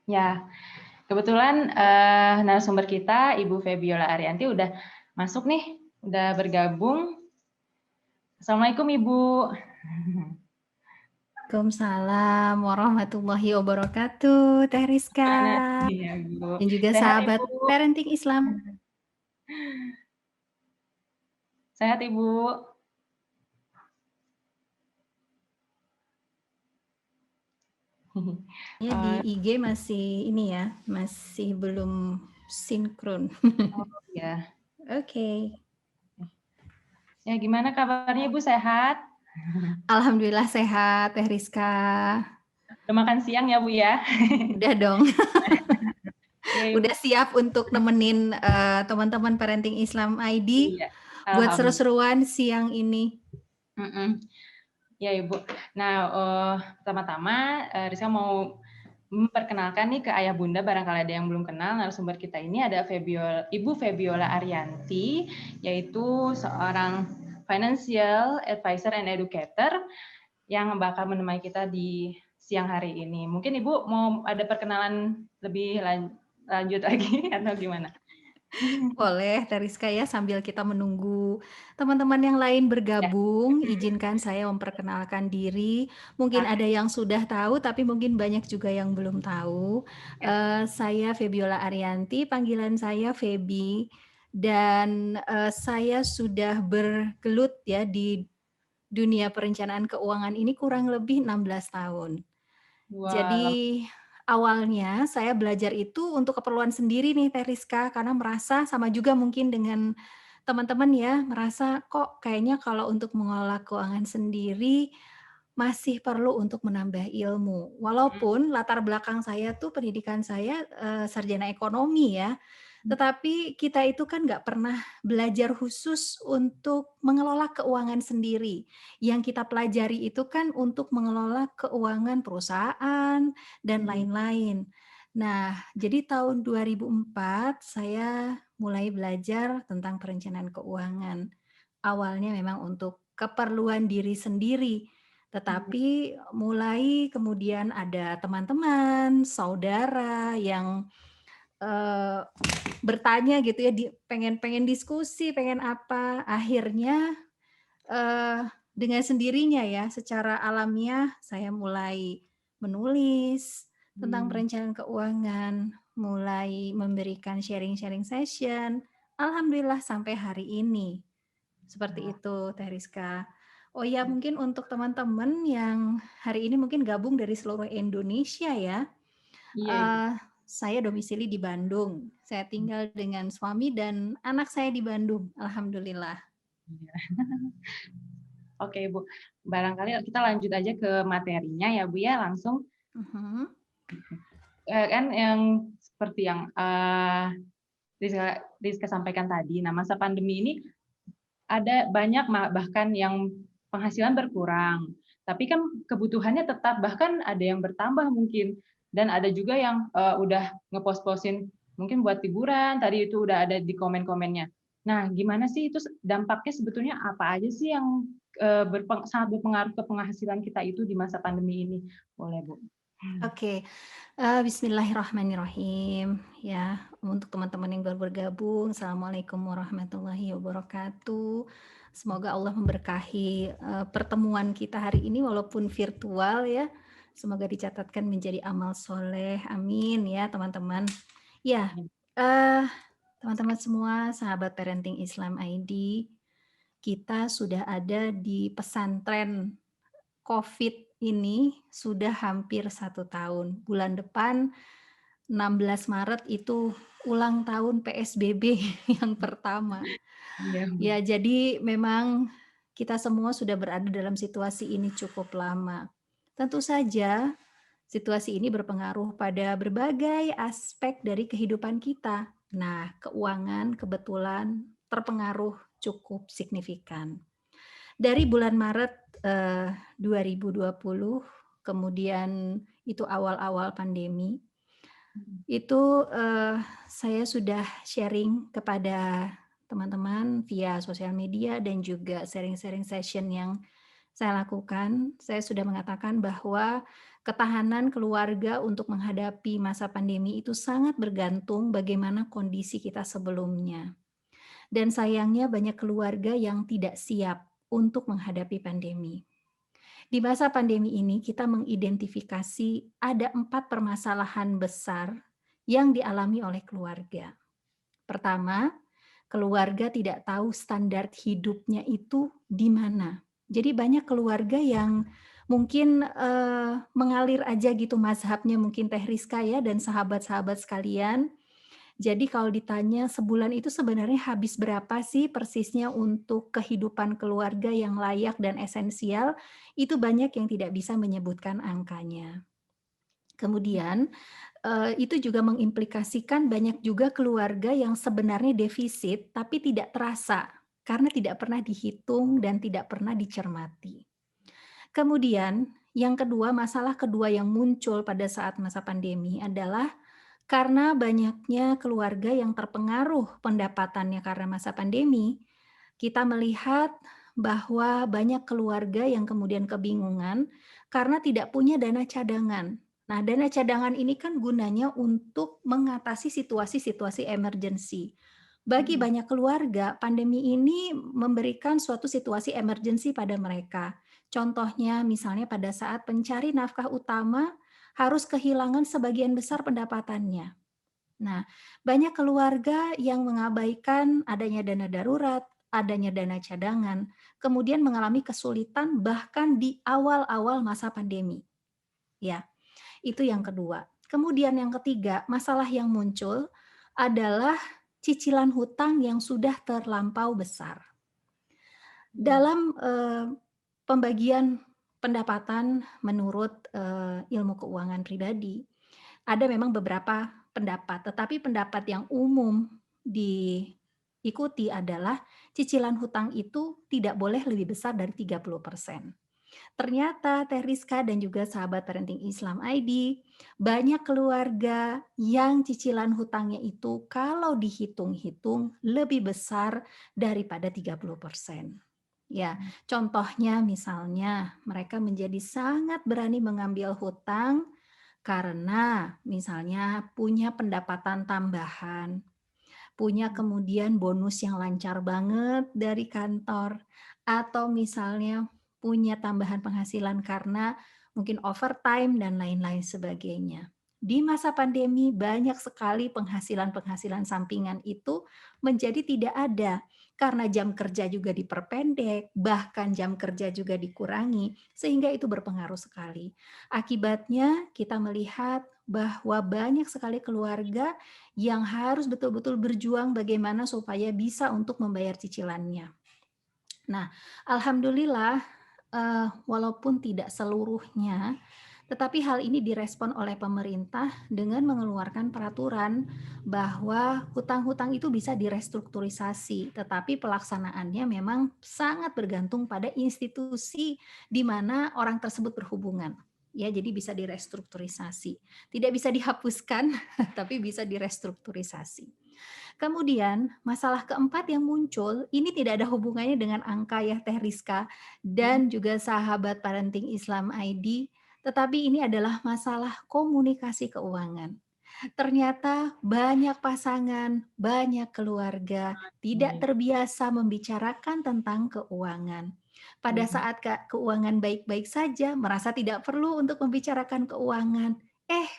Ya, kebetulan narasumber kita Ibu Febiola Arianti udah masuk nih, udah bergabung. Assalamualaikum Ibu. Waalaikumsalam warahmatullahi wabarakatuh, Teh Rizka. Iya, Bu. Dan juga Sehat sahabat Ibu. Parenting Islam. Sehat Ibu. Ya, di IG masih ini ya, masih belum sinkron. Oh ya. Oke. Ya, gimana kabarnya Ibu, sehat? Alhamdulillah sehat, Teh Rizka. Udah makan siang ya Bu ya? Udah dong. Ya, Ibu. Udah siap untuk nemenin teman-teman Parenting Islam ID Iya. buat Alhamdulillah. seru-seruan siang ini. Ya Ibu. Nah, pertama-tama Rizka mau memperkenalkan nih ke ayah bunda, barangkali ada yang belum kenal. Narasumber kita ini ada Ibu Febiola Arianti, yaitu seorang financial advisor and educator yang bakal menemani kita di siang hari ini. Mungkin Ibu mau ada perkenalan lebih lanjut lagi atau gimana? Boleh, Teriska ya, sambil kita menunggu teman-teman yang lain Ya. bergabung, izinkan saya memperkenalkan diri. Mungkin ada yang sudah tahu, tapi mungkin banyak juga yang belum tahu. Saya Febiola Arianti, panggilan saya Febi, dan saya sudah bergelut ya di dunia perencanaan keuangan ini kurang lebih 16 tahun. Wah, Jadi awalnya saya belajar itu untuk keperluan sendiri nih Teh Rizka, karena merasa sama juga mungkin dengan teman-teman ya, merasa kok kayaknya kalau untuk mengelola keuangan sendiri masih perlu untuk menambah ilmu. Walaupun latar belakang saya tuh pendidikan saya sarjana ekonomi ya, tetapi kita itu kan nggak pernah belajar khusus untuk mengelola keuangan sendiri. Yang kita pelajari itu kan untuk mengelola keuangan perusahaan dan lain-lain. Nah, jadi tahun 2004 saya mulai belajar tentang perencanaan keuangan. Awalnya memang untuk keperluan diri sendiri, tetapi mulai kemudian ada teman-teman, saudara yang bertanya gitu ya, pengen diskusi, pengen apa, akhirnya dengan sendirinya ya, secara alamiah saya mulai menulis tentang perencanaan keuangan, mulai memberikan sharing-sharing session, alhamdulillah sampai hari ini. Seperti itu, Teh Rizka. Oh ya, mungkin untuk teman-teman yang hari ini mungkin gabung dari seluruh Indonesia ya, iya Ibu. saya domisili di Bandung. Saya tinggal dengan suami dan anak saya di Bandung, alhamdulillah. Oke, Bu. Barangkali kita lanjut aja ke materinya ya, Bu ya, langsung. Mhm. Kan yang seperti yang Rizka sampaikan tadi, nah masa pandemi ini ada banyak bahkan yang penghasilan berkurang, tapi kan kebutuhannya tetap, bahkan ada yang bertambah mungkin, dan ada juga yang udah ngepost-postin mungkin buat hiburan, tadi itu udah ada di komen-komennya. Nah, gimana sih itu dampaknya sebetulnya apa aja sih yang sangat berpengaruh ke penghasilan kita itu di masa pandemi ini? Boleh, Bu. Oke, bismillahirrahmanirrahim. Ya, untuk teman-teman yang baru bergabung, Assalamualaikum warahmatullahi wabarakatuh. Semoga Allah memberkahi pertemuan kita hari ini walaupun virtual ya. Semoga dicatatkan menjadi amal soleh. Amin ya teman-teman. Ya, eh, teman-teman semua, sahabat Parenting Islam ID, kita sudah ada di pesantren COVID ini sudah hampir 1 tahun. Bulan depan 16 Maret itu ulang tahun PSBB yang pertama. Iya, Ya, jadi memang kita semua sudah berada dalam situasi ini cukup lama. Tentu saja situasi ini berpengaruh pada berbagai aspek dari kehidupan kita. Nah, keuangan kebetulan terpengaruh cukup signifikan. Dari bulan Maret 2020, kemudian itu awal-awal pandemi, itu saya sudah sharing kepada teman-teman via sosial media dan juga sharing-sharing session yang saya lakukan. Saya sudah mengatakan bahwa Ketahanan keluarga untuk menghadapi masa pandemi itu sangat bergantung bagaimana kondisi kita sebelumnya. Dan sayangnya banyak keluarga yang tidak siap untuk menghadapi pandemi. Di masa pandemi ini kita mengidentifikasi ada 4 permasalahan besar yang dialami oleh keluarga. Pertama, keluarga tidak tahu standar hidupnya itu di mana. Jadi banyak keluarga yang mungkin, mengalir aja gitu mazhabnya mungkin Teh Rizka ya dan sahabat-sahabat sekalian. Jadi kalau ditanya sebulan itu sebenarnya habis berapa sih persisnya untuk kehidupan keluarga yang layak dan esensial, itu banyak yang tidak bisa menyebutkan angkanya. Kemudian, itu juga mengimplikasikan banyak juga keluarga yang sebenarnya defisit, tapi tidak terasa, karena tidak pernah dihitung dan tidak pernah dicermati. Kemudian, yang kedua, masalah kedua yang muncul pada saat masa pandemi adalah karena banyaknya keluarga yang terpengaruh pendapatannya karena masa pandemi, kita melihat bahwa banyak keluarga yang kemudian kebingungan karena tidak punya dana cadangan. Nah, dana cadangan ini kan gunanya untuk mengatasi situasi-situasi emergensi. Bagi Mhm. banyak keluarga, pandemi ini memberikan suatu situasi emergensi pada mereka. Contohnya, misalnya pada saat pencari nafkah utama harus kehilangan sebagian besar pendapatannya. Nah, banyak keluarga yang mengabaikan adanya dana darurat, adanya dana cadangan, kemudian mengalami kesulitan bahkan di awal-awal masa pandemi. Ya, itu yang kedua. Kemudian yang ketiga, masalah yang muncul adalah cicilan hutang yang sudah terlampau besar. Mhm. Dalam, pembagian pendapatan menurut, ilmu keuangan pribadi, ada memang beberapa pendapat, tetapi pendapat yang umum diikuti adalah cicilan hutang itu tidak boleh lebih besar dari 30%. Ternyata Teh Rizka dan juga sahabat Parenting Islam ID, banyak keluarga yang cicilan hutangnya itu kalau dihitung-hitung lebih besar daripada 30%. Ya, contohnya misalnya mereka menjadi sangat berani mengambil hutang karena misalnya punya pendapatan tambahan, punya Mhm. kemudian bonus yang lancar banget dari kantor, atau misalnya punya tambahan penghasilan karena mungkin overtime dan lain-lain sebagainya. Di masa pandemi banyak sekali penghasilan-penghasilan sampingan itu menjadi tidak ada karena jam kerja juga diperpendek, bahkan jam kerja juga dikurangi, sehingga itu berpengaruh sekali. Akibatnya kita melihat bahwa banyak sekali keluarga yang harus betul-betul berjuang bagaimana supaya bisa untuk membayar cicilannya. Nah, alhamdulillah, walaupun tidak seluruhnya, tetapi hal ini direspon oleh pemerintah dengan mengeluarkan peraturan bahwa hutang-hutang itu bisa direstrukturisasi, tetapi pelaksanaannya memang sangat bergantung pada institusi di mana orang tersebut berhubungan. Ya, jadi bisa direstrukturisasi. Tidak bisa dihapuskan, tapi bisa direstrukturisasi. Kemudian masalah keempat yang muncul, ini tidak ada hubungannya dengan angka ya Teh Rizka Mhm. dan juga sahabat Parenting Islam ID, tetapi ini adalah masalah komunikasi keuangan. Ternyata banyak pasangan, banyak keluarga tidak Iya. terbiasa membicarakan tentang keuangan. Pada Mhm. saat keuangan baik-baik saja, merasa tidak perlu untuk membicarakan keuangan.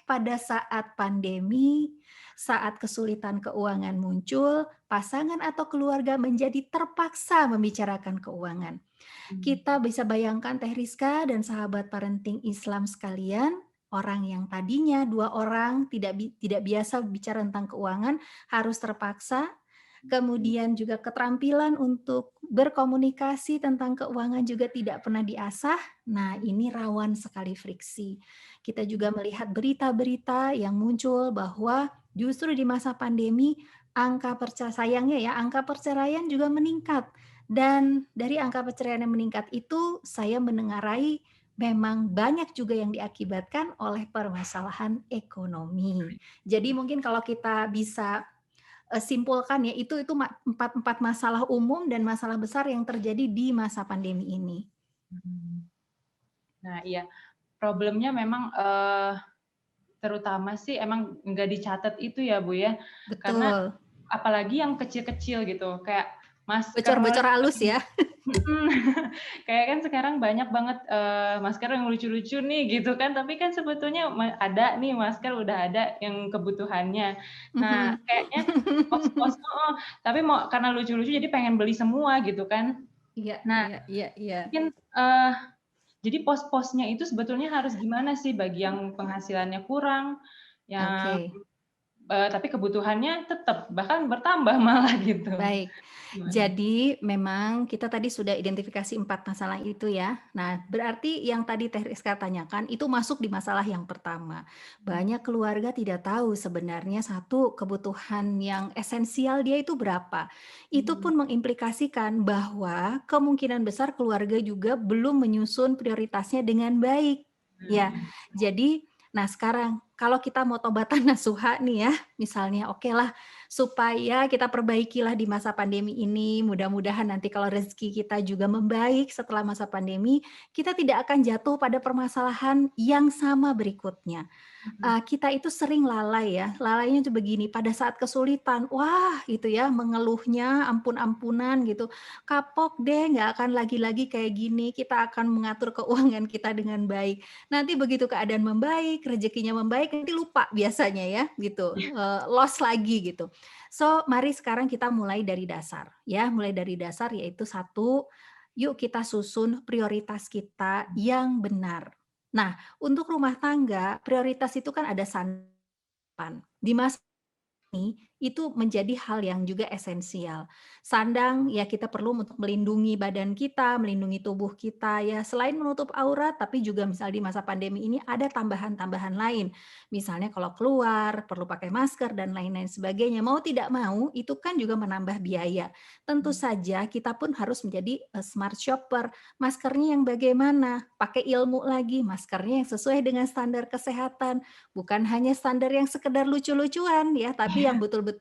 Pada saat pandemi, saat kesulitan keuangan muncul, pasangan atau keluarga menjadi terpaksa membicarakan keuangan. Mhm. Kita bisa bayangkan Teh Rizka dan sahabat parenting Islam sekalian, orang yang tadinya 2 orang tidak biasa bicara tentang keuangan, harus terpaksa, kemudian juga keterampilan untuk berkomunikasi tentang keuangan juga tidak pernah diasah. Nah, ini rawan sekali friksi. Kita juga melihat berita-berita yang muncul bahwa justru di masa pandemi sayangnya ya, angka perceraian juga meningkat. Dan dari angka perceraian yang meningkat itu, saya menengarai memang banyak juga yang diakibatkan oleh permasalahan ekonomi. Jadi mungkin kalau kita bisa, simpulkan ya, itu empat masalah umum dan masalah besar yang terjadi di masa pandemi ini. Mhm. Nah, iya. problemnya memang, terutama sih emang nggak dicatat itu ya, Bu, ya. Karena Betul. apalagi yang kecil-kecil gitu, kayak masker Bocor-bocor halus seperti ya. mhm, kayak kan sekarang banyak banget, masker yang lucu-lucu nih gitu kan, tapi kan sebetulnya ada nih masker udah ada yang kebutuhannya. Nah, Mhm. kayaknya pos-pos heeh, tapi mau karena lucu-lucu jadi pengen beli semua gitu kan. Iya Nah, iya iya iya. mungkin, jadi pos-posnya itu sebetulnya harus gimana sih bagi yang penghasilannya kurang, yang Oke. tapi kebutuhannya tetap, bahkan bertambah malah gitu. Baik, Gimana? jadi memang kita tadi sudah identifikasi 4 masalah itu ya. Nah, berarti yang tadi Teh Rizka tanyakan itu masuk di masalah yang pertama. Banyak keluarga tidak tahu sebenarnya satu kebutuhan yang esensial dia itu berapa. Itu Mhm, pun mengimplikasikan bahwa kemungkinan besar keluarga juga belum menyusun prioritasnya dengan baik. Ya, mhm, jadi nah sekarang kalau kita mau tobatan nasuha nih ya, misalnya okelah supaya kita perbaikilah di masa pandemi ini, mudah-mudahan nanti kalau rezeki kita juga membaik setelah masa pandemi, kita tidak akan jatuh pada permasalahan yang sama berikutnya. mhm. Kita itu sering lalai ya, lalainya tuh begini, pada saat kesulitan, wah gitu ya, mengeluhnya ampun-ampunan gitu, "Kapok deh, nggak akan lagi-lagi kayak gini, kita akan mengatur keuangan kita dengan baik." Nanti begitu keadaan membaik, rezekinya membaik, nanti lupa biasanya ya, gitu, lost lagi gitu. So, mari sekarang kita mulai dari dasar, ya, mulai dari dasar yaitu satu, yuk kita susun prioritas kita yang benar. Nah, untuk rumah tangga, prioritas itu kan ada di masa ini, itu menjadi hal yang juga esensial. Sandang, ya kita perlu untuk melindungi badan kita, melindungi tubuh kita ya, selain menutup aurat, tapi juga misal di masa pandemi ini ada tambahan-tambahan lain. Misalnya kalau keluar, perlu pakai masker dan lain-lain sebagainya. Mau tidak mau, itu kan juga menambah biaya. Tentu saja kita pun harus menjadi smart shopper. Maskernya yang bagaimana? Pakai ilmu lagi, maskernya yang sesuai dengan standar kesehatan, bukan hanya standar yang sekedar lucu-lucuan ya, tapi yang betul-betul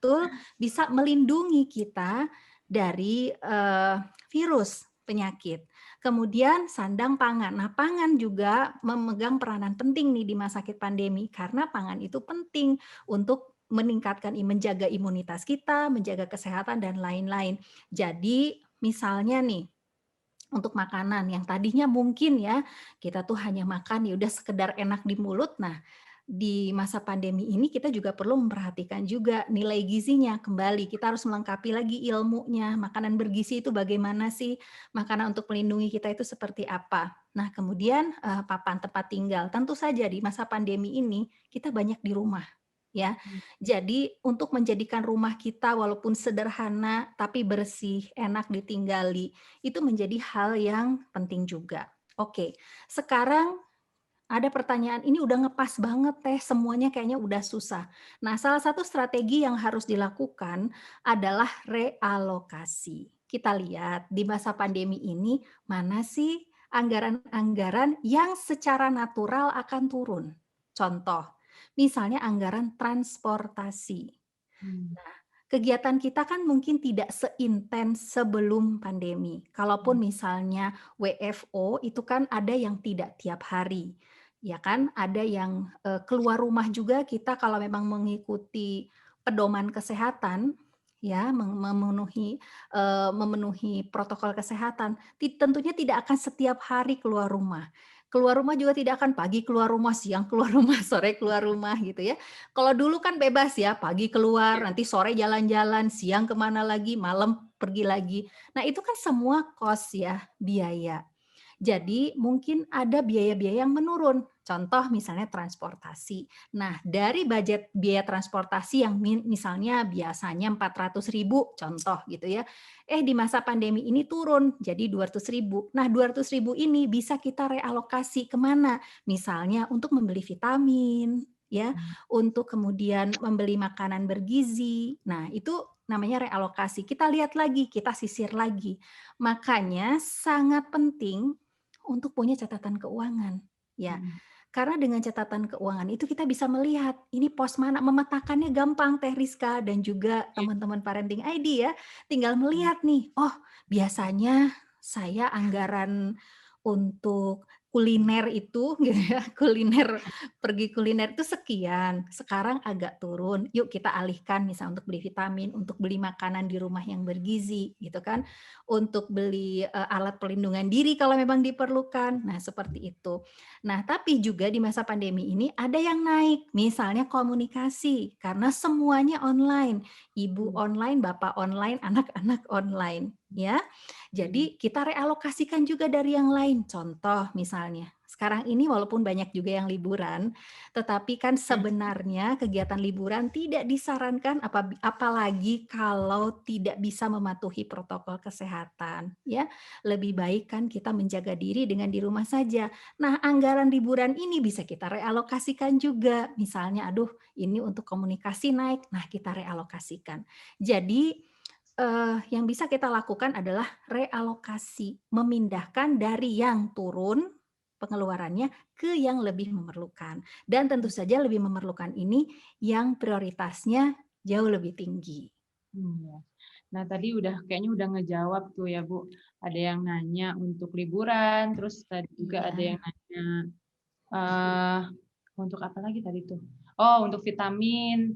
bisa melindungi kita dari, virus, penyakit. Kemudian sandang pangan. Nah, pangan juga memegang peranan penting nih di masa pandemi, karena pangan itu penting untuk meningkatkan menjaga imunitas kita, menjaga kesehatan dan lain-lain. Jadi misalnya nih, untuk makanan yang tadinya mungkin ya, kita tuh hanya makan ya udah sekedar enak di mulut. Nah, di masa pandemi ini kita juga perlu memperhatikan juga nilai gizinya kembali. Kita harus melengkapi lagi ilmunya. Makanan bergizi itu bagaimana sih? Makanan untuk melindungi kita itu seperti apa? Nah, kemudian papan tempat tinggal. Tentu saja di masa pandemi ini kita banyak di rumah ya. Jadi untuk menjadikan rumah kita walaupun sederhana tapi bersih, enak ditinggali, itu menjadi hal yang penting juga. Oke, sekarang ada pertanyaan, ini udah ngepas banget Teh, semuanya kayaknya udah susah. Nah, salah satu strategi yang harus dilakukan adalah realokasi. Kita lihat di masa pandemi ini, mana sih anggaran-anggaran yang secara natural akan turun. Contoh, misalnya anggaran transportasi. Mmm, Kegiatan kita kan mungkin tidak seintens sebelum pandemi. Kalaupun misalnya WFO itu kan ada yang tidak tiap hari, ya kan? Ada yang, keluar rumah juga kita kalau memang mengikuti pedoman kesehatan, ya, memenuhi protokol kesehatan, tentunya tidak akan setiap hari keluar rumah. Keluar rumah juga tidak akan pagi keluar rumah, siang keluar rumah, sore keluar rumah gitu ya. Kalau dulu kan bebas ya, pagi keluar, iya, nanti sore jalan-jalan, siang kemana lagi, malam pergi lagi. Nah itu kan semua cost ya, biaya. Jadi mungkin ada biaya-biaya yang menurun. Contoh misalnya transportasi. Nah, dari budget biaya transportasi yang misalnya biasanya 400.000 contoh gitu ya. Di masa pandemi ini turun jadi 200.000. Nah, 200.000 ini bisa kita realokasi kemana? Misalnya untuk membeli vitamin, ya, untuk kemudian membeli makanan bergizi. Nah, itu namanya realokasi. Kita lihat lagi, kita sisir lagi. Makanya sangat penting untuk punya catatan keuangan, ya. mhm, Karena dengan catatan keuangan itu kita bisa melihat, ini pos mana, memetakannya gampang Teh Rizka dan juga iya, teman-teman Parenting ID ya. Tinggal mhm, melihat nih, oh biasanya saya anggaran untuk kuliner itu gitu ya, pergi kuliner itu sekian, sekarang agak turun, yuk kita alihkan misal untuk beli vitamin, untuk beli makanan di rumah yang bergizi gitu kan, untuk beli, alat pelindungan diri kalau memang diperlukan. Nah, seperti itu. Nah, tapi juga di masa pandemi ini ada yang naik, misalnya komunikasi, karena semuanya online, ibu online, bapak online, anak-anak online, ya. Mhm. Jadi kita realokasikan juga dari yang lain. Contoh misalnya, sekarang ini walaupun banyak juga yang liburan, tetapi kan sebenarnya kegiatan liburan tidak disarankan apalagi kalau tidak bisa mematuhi protokol kesehatan, ya. Lebih baik kan kita menjaga diri dengan di rumah saja. Nah, anggaran liburan ini bisa kita realokasikan juga. Misalnya, aduh ini untuk komunikasi naik, nah kita realokasikan. Jadi yang bisa kita lakukan adalah realokasi, memindahkan dari yang turun pengeluarannya ke yang lebih memerlukan. Dan tentu saja lebih memerlukan ini yang prioritasnya jauh lebih tinggi. Ya. Nah, tadi kayaknya udah ngejawab tuh ya, Bu. Ada yang nanya untuk liburan, terus tadi juga ada yang Iya, nanya, eee, untuk apa lagi tadi tuh? Oh, untuk vitamin,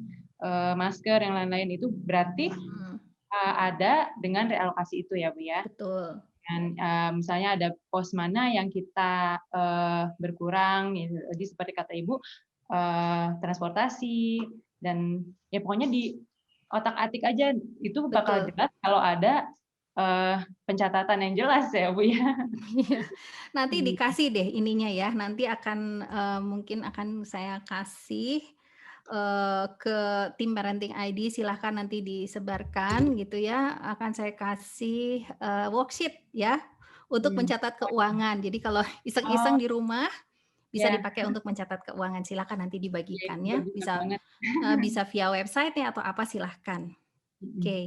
masker, yang lain-lain itu berarti, mhm, ada dengan realokasi itu ya, Bu, ya? betul. Dan, misalnya ada pos mana yang kita, berkurang gitu. Jadi seperti kata Ibu, transportasi dan ya pokoknya di otak-atik aja, itu bakal Betul. jelas kalau ada, pencatatan yang jelas ya, Bu, ya. Iya, nanti Iya. dikasih deh ininya ya, nanti akan, mungkin akan saya kasih, ke tim Parenting ID, silahkan nanti disebarkan gitu ya, akan saya kasih, worksheet ya, untuk Mmm. mencatat keuangan. Jadi kalau iseng-iseng Oh, di rumah, bisa ya, dipakai untuk mencatat keuangan, silahkan nanti iya dibagikan itu ya, berguna bisa, banget. bisa via website ya atau apa silahkan. Mhm. Oke,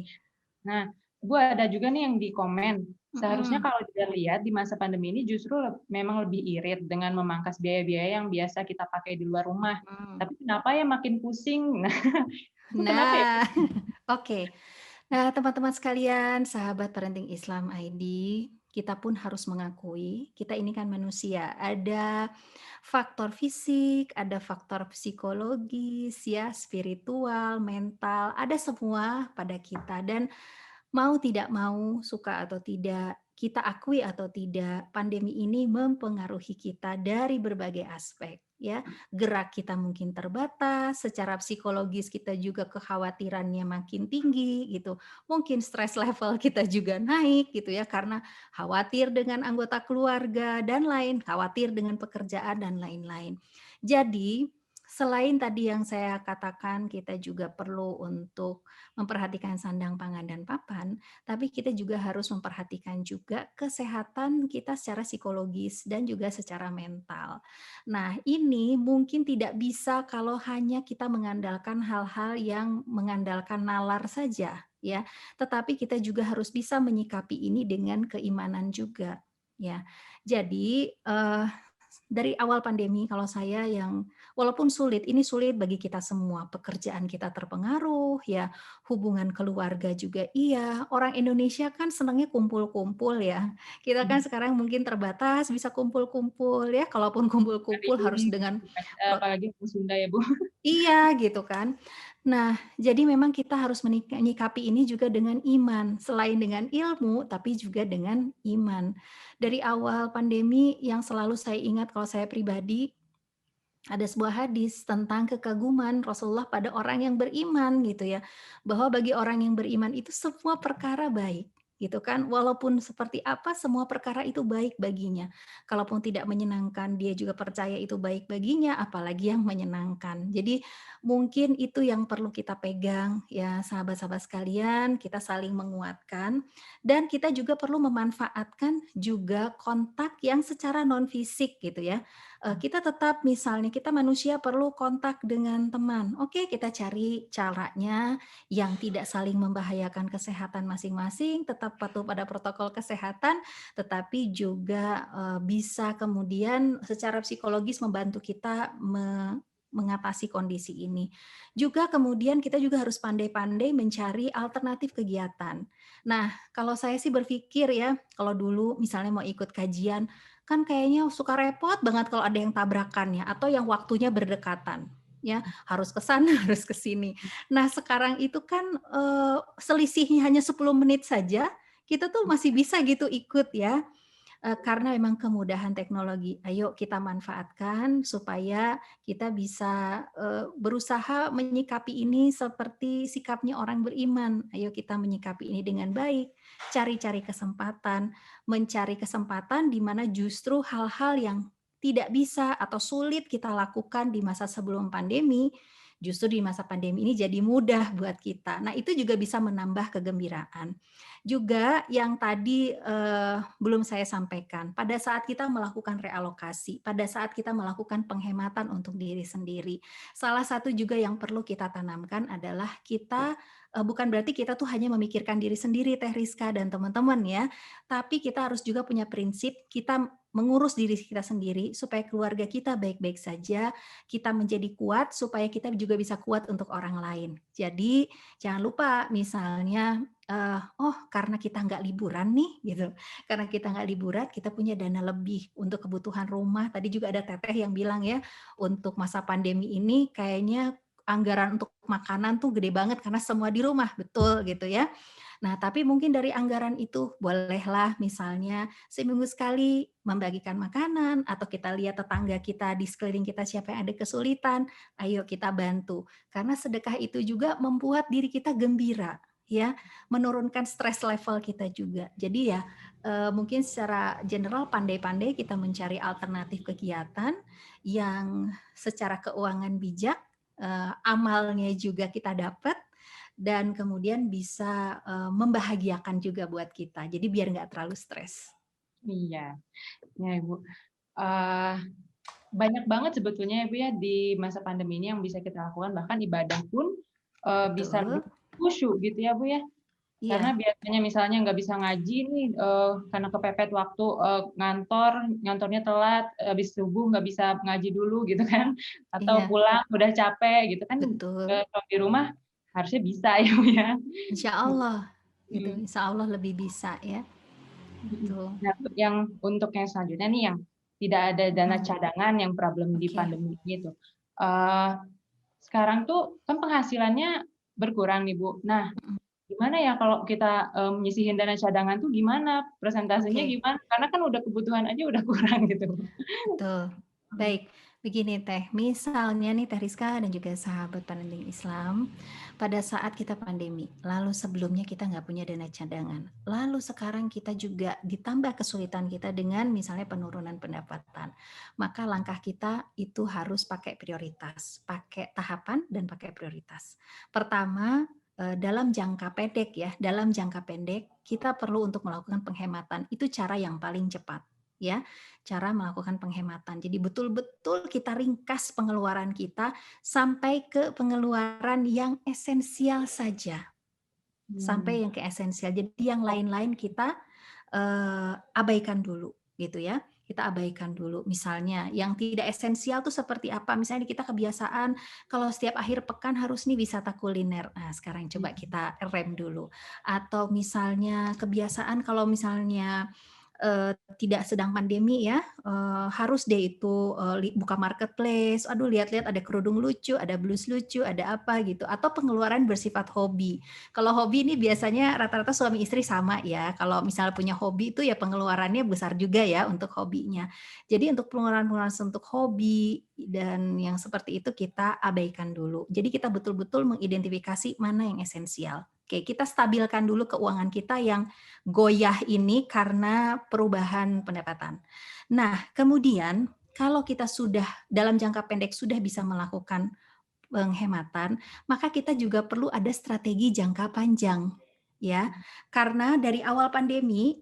Nah, Bu, ada juga nih yang di komen, seharusnya mhm, kalau dilihat di masa pandemi ini justru memang lebih irit dengan memangkas biaya-biaya yang biasa kita pakai di luar rumah. mhm. Tapi kenapa ya makin pusing? Nah, itu kenapa ya? Nah, oke. Nah, teman-teman sekalian, sahabat Parenting Islam ID, kita pun harus mengakui, kita ini kan manusia. Ada faktor fisik, ada faktor psikologis, ya, spiritual, mental, ada semua pada kita. Dan mau tidak mau, suka atau tidak, kita akui atau tidak, pandemi ini mempengaruhi kita dari berbagai aspek, ya. Gerak kita mungkin terbatas, secara psikologis kita juga kekhawatirannya makin tinggi gitu. Mungkin stres level kita juga naik gitu ya, karena khawatir dengan anggota keluarga dan lain, khawatir dengan pekerjaan dan lain-lain. Jadi, selain tadi yang saya katakan, kita juga perlu untuk memperhatikan sandang, pangan, dan papan, tapi kita juga harus memperhatikan juga kesehatan kita secara psikologis dan juga secara mental. Nah, ini mungkin tidak bisa kalau hanya kita mengandalkan hal-hal yang mengandalkan nalar saja, ya. Tetapi kita juga harus bisa menyikapi ini dengan keimanan juga, ya. Jadi, dari awal pandemi kalau saya yang walaupun sulit, ini sulit bagi kita semua, pekerjaan kita terpengaruh ya, hubungan keluarga juga iya, orang Indonesia kan senangnya kumpul-kumpul ya. Kita kan Mhm. sekarang mungkin terbatas bisa kumpul-kumpul ya, kalaupun kumpul-kumpul harus Pribumi, dengan apalagi orang Sunda ya, Bu. iya, gitu kan. Nah, jadi memang kita harus menyikapi ini juga dengan iman, selain dengan ilmu, tapi juga dengan iman. Dari awal pandemi yang selalu saya ingat kalau saya pribadi, ada sebuah hadis tentang kekaguman Rasulullah pada orang yang beriman gitu ya, bahwa bagi orang yang beriman itu semua perkara baik, gitu kan. Walaupun seperti apa semua perkara itu baik baginya. Kalaupun tidak menyenangkan dia juga percaya itu baik baginya, apalagi yang menyenangkan. Jadi mungkin itu yang perlu kita pegang ya sahabat-sahabat sekalian, kita saling menguatkan dan kita juga perlu memanfaatkan juga kontak yang secara non fisik gitu ya. Kita tetap misalnya kita manusia perlu kontak dengan teman, oke kita cari caranya yang tidak saling membahayakan kesehatan masing-masing, tetap patuh pada protokol kesehatan, tetapi juga, bisa kemudian secara psikologis membantu kita mengatasi kondisi ini. Juga kemudian kita juga harus pandai-pandai mencari alternatif kegiatan. Nah, kalau saya sih berpikir ya, kalau dulu misalnya mau ikut kajian kan kayaknya suka repot banget kalau ada yang tabrakan ya, atau yang waktunya berdekatan, ya, harus ke sana, harus ke sini. Nah, sekarang itu kan, selisihnya hanya 10 menit saja, kita tuh masih bisa gitu ikut ya. Karena memang kemudahan teknologi. Ayo kita manfaatkan supaya kita bisa, berusaha menyikapi ini seperti sikapnya orang beriman. Ayo kita menyikapi ini dengan baik, cari-cari kesempatan, mencari kesempatan di mana justru hal-hal yang tidak bisa atau sulit kita lakukan di masa sebelum pandemi, justru di masa pandemi ini jadi mudah buat kita. Nah, itu juga bisa menambah kegembiraan. Juga yang tadi, belum saya sampaikan, pada saat kita melakukan realokasi, pada saat kita melakukan penghematan untuk diri sendiri, salah satu juga yang perlu kita tanamkan adalah kita, bukan berarti kita tuh hanya memikirkan diri sendiri Teh Rizka dan teman-teman ya, tapi kita harus juga punya prinsip, kita mengurus diri kita sendiri supaya keluarga kita baik-baik saja, kita menjadi kuat supaya kita juga bisa kuat untuk orang lain. Jadi jangan lupa misalnya oh karena kita nggak liburan nih gitu, karena kita nggak liburan kita punya dana lebih untuk kebutuhan rumah. Tadi juga ada teteh yang bilang ya, untuk masa pandemi ini kayaknya anggaran untuk makanan tuh gede banget karena semua di rumah, betul gitu ya. Nah, tapi mungkin dari anggaran itu bolehlah misalnya seminggu sekali membagikan makanan atau kita lihat tetangga kita di sekeliling kita siapa yang ada kesulitan, ayo kita bantu. Karena sedekah itu juga membuat diri kita gembira, ya, menurunkan stres level kita juga. Jadi ya, mungkin secara general pandai-pandai kita mencari alternatif kegiatan yang secara keuangan bijak, amalnya juga kita dapat dan kemudian bisa, membahagiakan juga buat kita. Jadi biar nggak terlalu stres. Iya, ya Ibu. Eee, Banyak banget sebetulnya ya Bu ya di masa pandemi ini yang bisa kita lakukan, bahkan ibadah pun, bisa lebih Betul, khusyuk gitu ya Bu ya. Karena iya, biasanya misalnya nggak bisa ngaji nih, karena kepepet waktu, ngantornya telat, habis subuh nggak bisa ngaji dulu gitu kan, atau iya, pulang udah capek gitu kan, betul. kalau di rumah harusnya bisa ya Bu ya. Insya Allah, gitu, Mhm. insya Allah lebih bisa ya, Mhm. gitu. Nah, untuk yang selanjutnya nih, yang tidak ada dana Mhm, cadangan yang problem di oke, pandemi ini tuh. Eee, Sekarang tuh kan penghasilannya berkurang nih, Bu. Nah, mhm, gimana ya kalau kita, nyisihin dana cadangan tuh gimana? Presentasenya oke. gimana? Karena kan udah kebutuhan aja udah kurang gitu. Betul. Baik, begini Teh, misalnya nih Teh Rizka dan juga sahabat parenting Islam, pada saat kita pandemi, lalu sebelumnya kita nggak punya dana cadangan, lalu sekarang kita juga ditambah kesulitan kita dengan misalnya penurunan pendapatan, maka langkah kita itu harus pakai prioritas, pakai tahapan dan pakai prioritas. Pertama, dalam jangka pendek ya, dalam jangka pendek kita perlu untuk melakukan penghematan, itu cara yang paling cepat ya. Cara melakukan penghematan. Jadi betul-betul kita ringkas pengeluaran kita sampai ke pengeluaran yang esensial saja, Mmm, sampai yang ke esensial. Jadi yang oh, lain-lain kita, abaikan dulu gitu ya, kita abaikan dulu. Misalnya yang tidak esensial tuh seperti apa, misalnya kita kebiasaan kalau setiap akhir pekan harus nih wisata kuliner, nah sekarang coba mhm, kita rem dulu. Atau misalnya kebiasaan kalau misalnya tidak sedang pandemi ya, harus deh itu, buka marketplace, aduh lihat-lihat ada kerudung lucu, ada blus lucu, ada apa gitu, atau pengeluaran bersifat hobi. Kalau hobi ini biasanya rata-rata suami istri sama ya, kalau misalnya punya hobi itu ya pengeluarannya besar juga ya untuk hobinya. Jadi untuk pengeluaran-pengeluaran untuk hobi dan yang seperti itu kita abaikan dulu. Jadi kita betul-betul mengidentifikasi mana yang esensial. Oke, kita stabilkan dulu keuangan kita yang goyah ini karena perubahan pendapatan. Nah, kemudian kalau kita sudah dalam jangka pendek sudah bisa melakukan penghematan, maka kita juga perlu ada strategi jangka panjang, ya. mhm, Karena dari awal pandemi,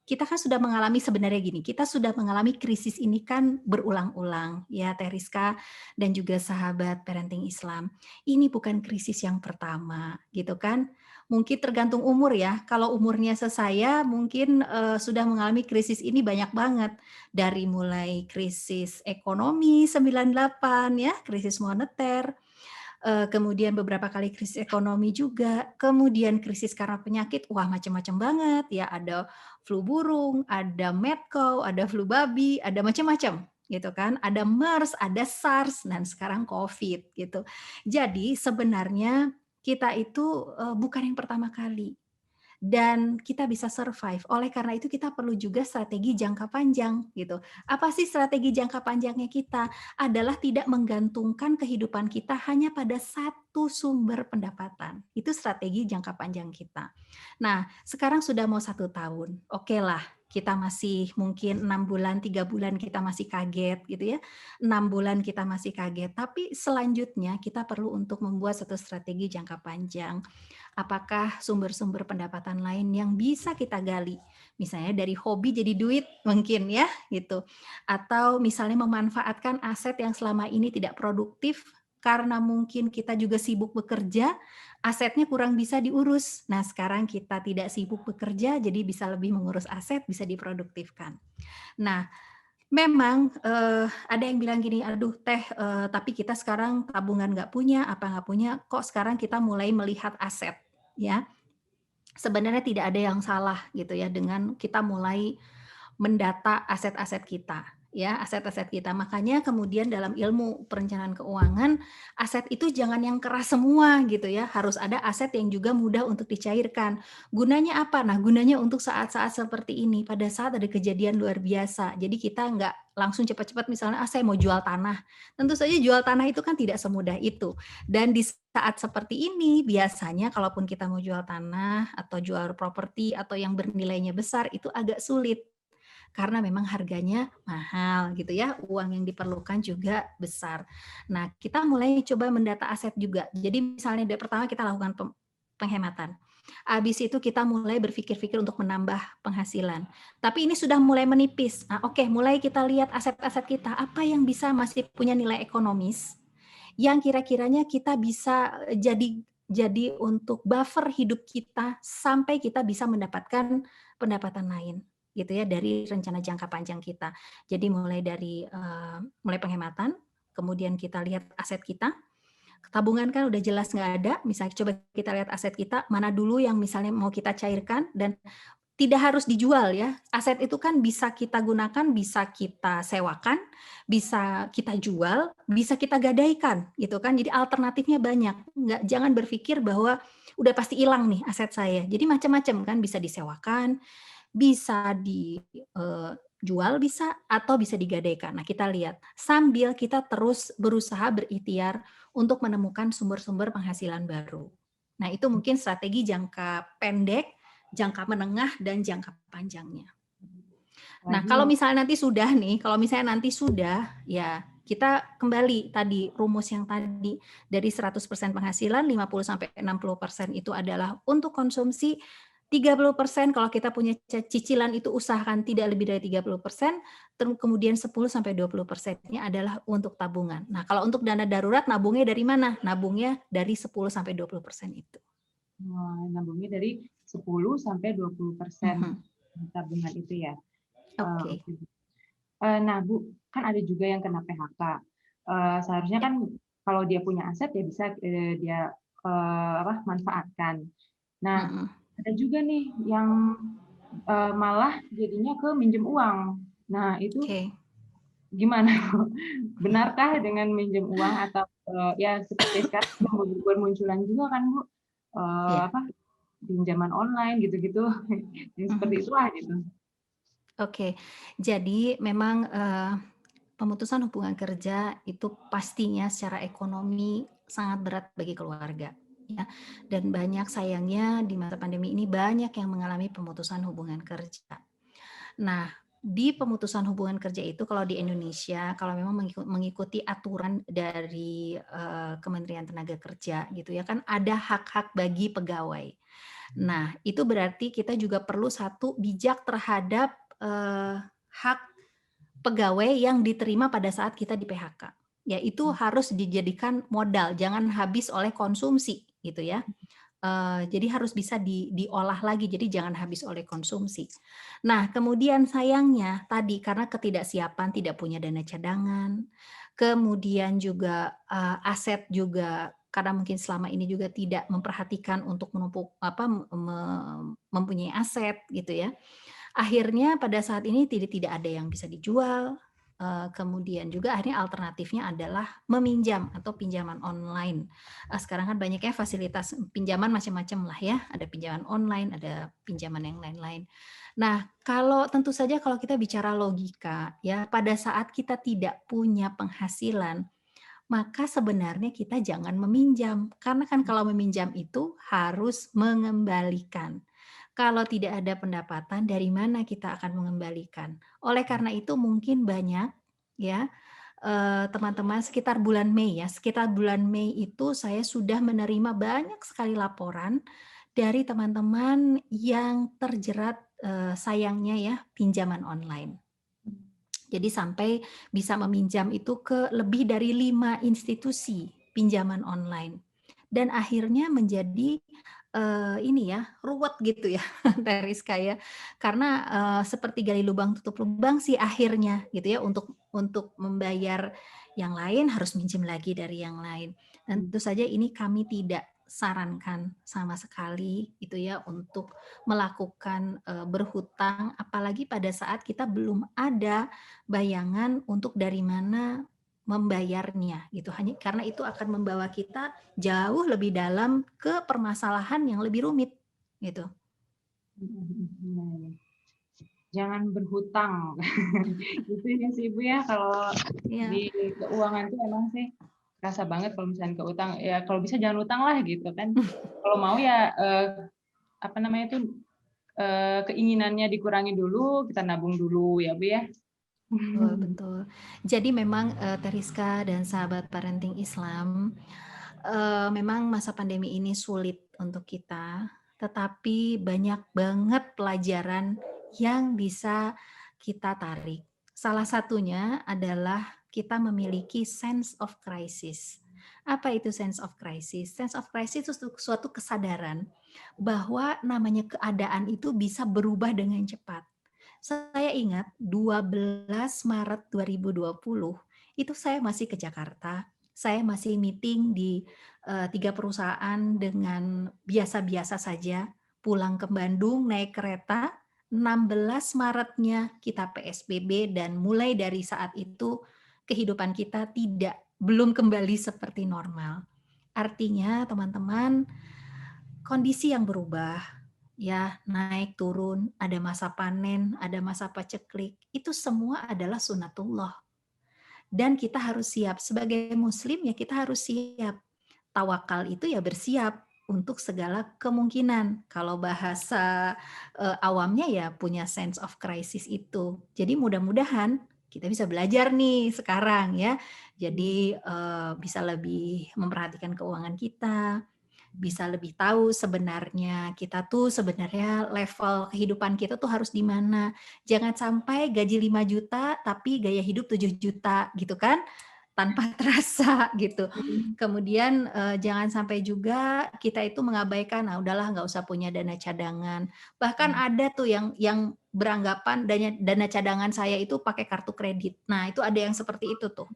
kita kan sudah mengalami sebenarnya gini, kita sudah mengalami krisis ini kan berulang-ulang, ya Teh Rizka dan juga sahabat parenting Islam. Ini bukan krisis yang pertama, gitu kan. Mungkin tergantung umur ya, kalau umurnya sesaya mungkin, sudah mengalami krisis ini banyak banget. Dari mulai krisis ekonomi 98 ya, krisis moneter, kemudian beberapa kali krisis ekonomi juga, kemudian krisis karena penyakit, wah macam-macam banget ya, ada flu burung, ada mad cow, ada flu babi, ada macam-macam gitu kan, ada MERS, ada SARS, dan sekarang COVID gitu. Jadi sebenarnya kita itu, bukan yang pertama kali dan kita bisa survive. Oleh karena itu kita perlu juga strategi jangka panjang gitu. Apa sih strategi jangka panjangnya kita? Adalah tidak menggantungkan kehidupan kita hanya pada satu sumber pendapatan. Itu strategi jangka panjang kita. Nah, sekarang sudah mau 1 tahun. Oke lah, kita masih mungkin 6 bulan, 3 bulan kita masih kaget gitu ya. 6 bulan kita masih kaget, tapi selanjutnya kita perlu untuk membuat satu strategi jangka panjang. Apakah sumber-sumber pendapatan lain yang bisa kita gali? Misalnya dari hobi jadi duit mungkin ya gitu. Atau misalnya memanfaatkan aset yang selama ini tidak produktif karena mungkin kita juga sibuk bekerja, asetnya kurang bisa diurus. Nah, sekarang kita tidak sibuk bekerja jadi bisa lebih mengurus aset, bisa diproduktifkan. Nah, memang, ada yang bilang gini, "Aduh Teh, tapi kita sekarang tabungan nggak punya, apa nggak punya, kok sekarang kita mulai melihat aset?" Ya, sebenarnya tidak ada yang salah gitu ya dengan kita mulai mendata aset-aset kita, ya, aset-aset kita. Makanya kemudian dalam ilmu perencanaan keuangan, aset itu jangan yang keras semua gitu ya, harus ada aset yang juga mudah untuk dicairkan. Gunanya apa? Nah, gunanya untuk saat-saat seperti ini, pada saat ada kejadian luar biasa. Jadi kita nggak langsung cepat-cepat misalnya, saya mau jual tanah. Tentu saja jual tanah itu kan tidak semudah itu. Dan di saat seperti ini, biasanya kalaupun kita mau jual tanah atau jual properti atau yang bernilainya besar, itu agak sulit karena memang harganya mahal gitu ya, uang yang diperlukan juga besar. Nah, kita mulai coba mendata aset juga. Jadi misalnya dari pertama kita lakukan penghematan. Habis itu kita mulai berpikir-pikir untuk menambah penghasilan. Tapi ini sudah mulai menipis. Nah, oke, mulai kita lihat aset-aset kita, apa yang bisa masih punya nilai ekonomis yang kira-kiranya kita bisa jadi untuk buffer hidup kita sampai kita bisa mendapatkan pendapatan lain gitu ya dari rencana jangka panjang kita. Jadi mulai dari mulai penghematan, kemudian kita lihat aset kita. Tabungan kan udah jelas nggak ada, misalnya coba kita lihat aset kita, mana dulu yang misalnya mau kita cairkan dan tidak harus dijual ya. Aset itu kan bisa kita gunakan, bisa kita sewakan, bisa kita jual, bisa kita gadaikan gitu kan. Jadi alternatifnya banyak. Jangan berpikir bahwa udah pasti hilang nih aset saya. Jadi macam-macam kan, bisa disewakan, bisa dijual bisa, atau bisa digadaikan. Nah, kita lihat sambil kita terus berusaha berikhtiar untuk menemukan sumber-sumber penghasilan baru. Nah, itu mungkin strategi jangka pendek, jangka menengah, dan jangka panjangnya. Nah, kalau misalnya nanti sudah, ya kita kembali tadi rumus yang tadi dari 100% penghasilan, 50-60% itu adalah untuk konsumsi, 30% kalau kita punya cicilan itu usahakan tidak lebih dari 30%, kemudian 10-20%-nya adalah untuk tabungan. Nah, kalau untuk dana darurat nabungnya dari mana? Nabungnya dari 10-20% itu. Nabungnya dari 10-20% tabungan itu ya. Oke. Nah, Bu, kan ada juga yang kena PHK. Seharusnya kan kalau dia punya aset ya bisa dia manfaatkan. Nah, ada juga nih yang malah jadinya ke minjem uang. Nah, itu gimana? Benarkah dengan minjem uang atau ya seperti sekarang bermunculan juga kan, Bu, pinjaman online gitu-gitu, yang seperti itulah gitu. Oke, jadi memang pemutusan hubungan kerja itu pastinya secara ekonomi sangat berat bagi keluarga, ya. Dan banyak sayangnya di masa pandemi ini banyak yang mengalami pemutusan hubungan kerja. Nah, di pemutusan hubungan kerja itu kalau di Indonesia, kalau memang mengikuti aturan dari Kementerian Tenaga Kerja gitu ya kan, ada hak-hak bagi pegawai. Nah, itu berarti kita juga perlu satu bijak terhadap hak pegawai yang diterima pada saat kita di PHK. Ya, itu harus dijadikan modal, jangan habis oleh konsumsi gitu ya. Jadi harus bisa diolah lagi, jadi jangan habis oleh konsumsi. Nah, kemudian sayangnya tadi karena ketidaksiapan, tidak punya dana cadangan, kemudian juga aset juga karena mungkin selama ini juga tidak memperhatikan untuk menumpuk mempunyai aset gitu ya. Akhirnya pada saat ini tidak ada yang bisa dijual, kemudian juga akhirnya alternatifnya adalah meminjam atau pinjaman online. Sekarang kan banyak ya fasilitas pinjaman macam-macam lah ya, ada pinjaman online, ada pinjaman yang lain-lain. Nah, tentu saja kalau kita bicara logika ya, pada saat kita tidak punya penghasilan, maka sebenarnya kita jangan meminjam. Karena kan kalau meminjam itu harus mengembalikan. Kalau tidak ada pendapatan, dari mana kita akan mengembalikan? Oleh karena itu mungkin banyak ya, teman-teman sekitar bulan Mei itu saya sudah menerima banyak sekali laporan dari teman-teman yang terjerat, sayangnya ya, pinjaman online. Jadi sampai bisa meminjam itu ke lebih dari 5 institusi pinjaman online. Dan akhirnya menjadi, ini ya, ruwet gitu ya, Teh Rizka ya. Karena, seperti gali lubang tutup lubang sih akhirnya gitu ya, untuk membayar yang lain harus minjem lagi dari yang lain. Dan tentu saja ini kami tidak sarankan sama sekali gitu ya untuk melakukan, berhutang, apalagi pada saat kita belum ada bayangan untuk dari mana membayarnya gitu. Hanya karena itu akan membawa kita jauh lebih dalam ke permasalahan yang lebih rumit gitu. Jangan berhutang. Gitu ya sih Ibu ya, kalau Iya. di keuangan itu emang sih kerasa banget kalau misalnya ke utang, ya kalau bisa jangan utang lah gitu kan. Kalau mau ya keinginannya dikurangi dulu, kita nabung dulu ya Bu ya. Betul, betul. Jadi memang, Teh Rizka dan sahabat parenting Islam, memang masa pandemi ini sulit untuk kita, tetapi banyak banget pelajaran yang bisa kita tarik. Salah satunya adalah kita memiliki sense of crisis. Apa itu sense of crisis? Sense of crisis itu suatu kesadaran bahwa namanya keadaan itu bisa berubah dengan cepat. Saya ingat 12 Maret 2020 itu saya masih ke Jakarta, saya masih meeting di 3 perusahaan dengan biasa-biasa saja, pulang ke Bandung naik kereta, 16 Maretnya kita PSBB dan mulai dari saat itu kehidupan kita belum kembali seperti normal. Artinya teman-teman, kondisi yang berubah, ya naik turun, ada masa panen, ada masa paceklik, itu semua adalah sunatullah. Dan kita harus siap, sebagai muslim ya kita harus siap. Tawakal itu ya bersiap untuk segala kemungkinan. Kalau bahasa awamnya ya punya sense of crisis itu. Jadi mudah-mudahan kita bisa belajar nih sekarang ya. Jadi bisa lebih memperhatikan keuangan kita, bisa lebih tahu sebenarnya kita tuh sebenarnya level kehidupan kita tuh harus di mana. Jangan sampai gaji 5 juta tapi gaya hidup 7 juta gitu kan, tanpa terasa gitu. Kemudian jangan sampai juga kita itu mengabaikan, nah udahlah nggak usah punya dana cadangan. Bahkan ada tuh yang beranggapan dana cadangan saya itu pakai kartu kredit. Nah itu ada yang seperti itu tuh.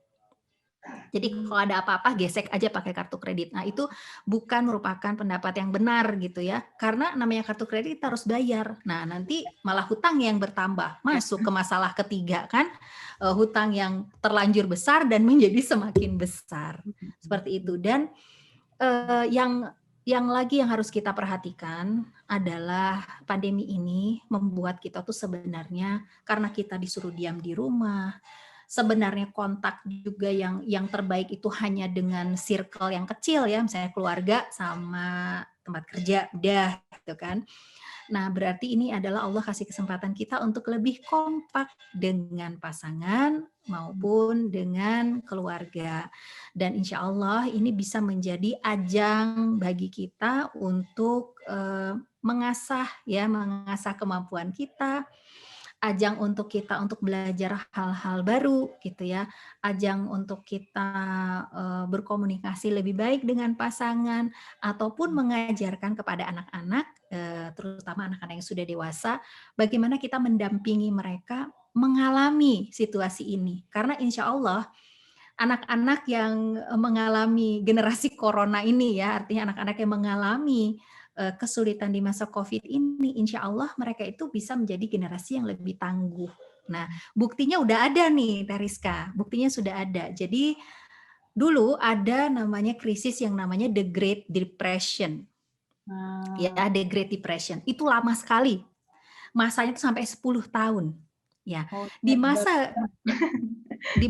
Jadi kalau ada apa-apa gesek aja pakai kartu kredit. Nah itu bukan merupakan pendapat yang benar gitu ya. Karena namanya kartu kredit kita harus bayar. Nah nanti malah hutang yang bertambah. Masuk ke masalah ketiga kan. Hutang yang terlanjur besar dan menjadi semakin besar. Seperti itu. Dan yang lagi yang harus kita perhatikan adalah pandemi ini membuat kita tuh sebenarnya karena kita disuruh diam di rumah, sebenarnya kontak juga yang terbaik itu hanya dengan circle yang kecil ya, misalnya keluarga sama tempat kerja, udah gitu kan. Nah, berarti ini adalah Allah kasih kesempatan kita untuk lebih kompak dengan pasangan maupun dengan keluarga. Dan insya Allah ini bisa menjadi ajang bagi kita untuk mengasah kemampuan kita, ajang untuk kita untuk belajar hal-hal baru gitu ya, ajang untuk kita berkomunikasi lebih baik dengan pasangan ataupun mengajarkan kepada anak-anak, terutama anak-anak yang sudah dewasa, bagaimana kita mendampingi mereka mengalami situasi ini. Karena insya Allah anak-anak yang mengalami generasi corona ini ya, artinya anak-anak yang mengalami kesulitan di masa COVID ini, insya Allah mereka itu bisa menjadi generasi yang lebih tangguh. Nah, buktinya udah ada nih, Teriska. Buktinya sudah ada. Jadi dulu ada namanya krisis yang namanya The Great Depression. Ya, The Great Depression. Itu lama sekali. Masanya itu sampai 10 tahun. Ya, Oh, di iya,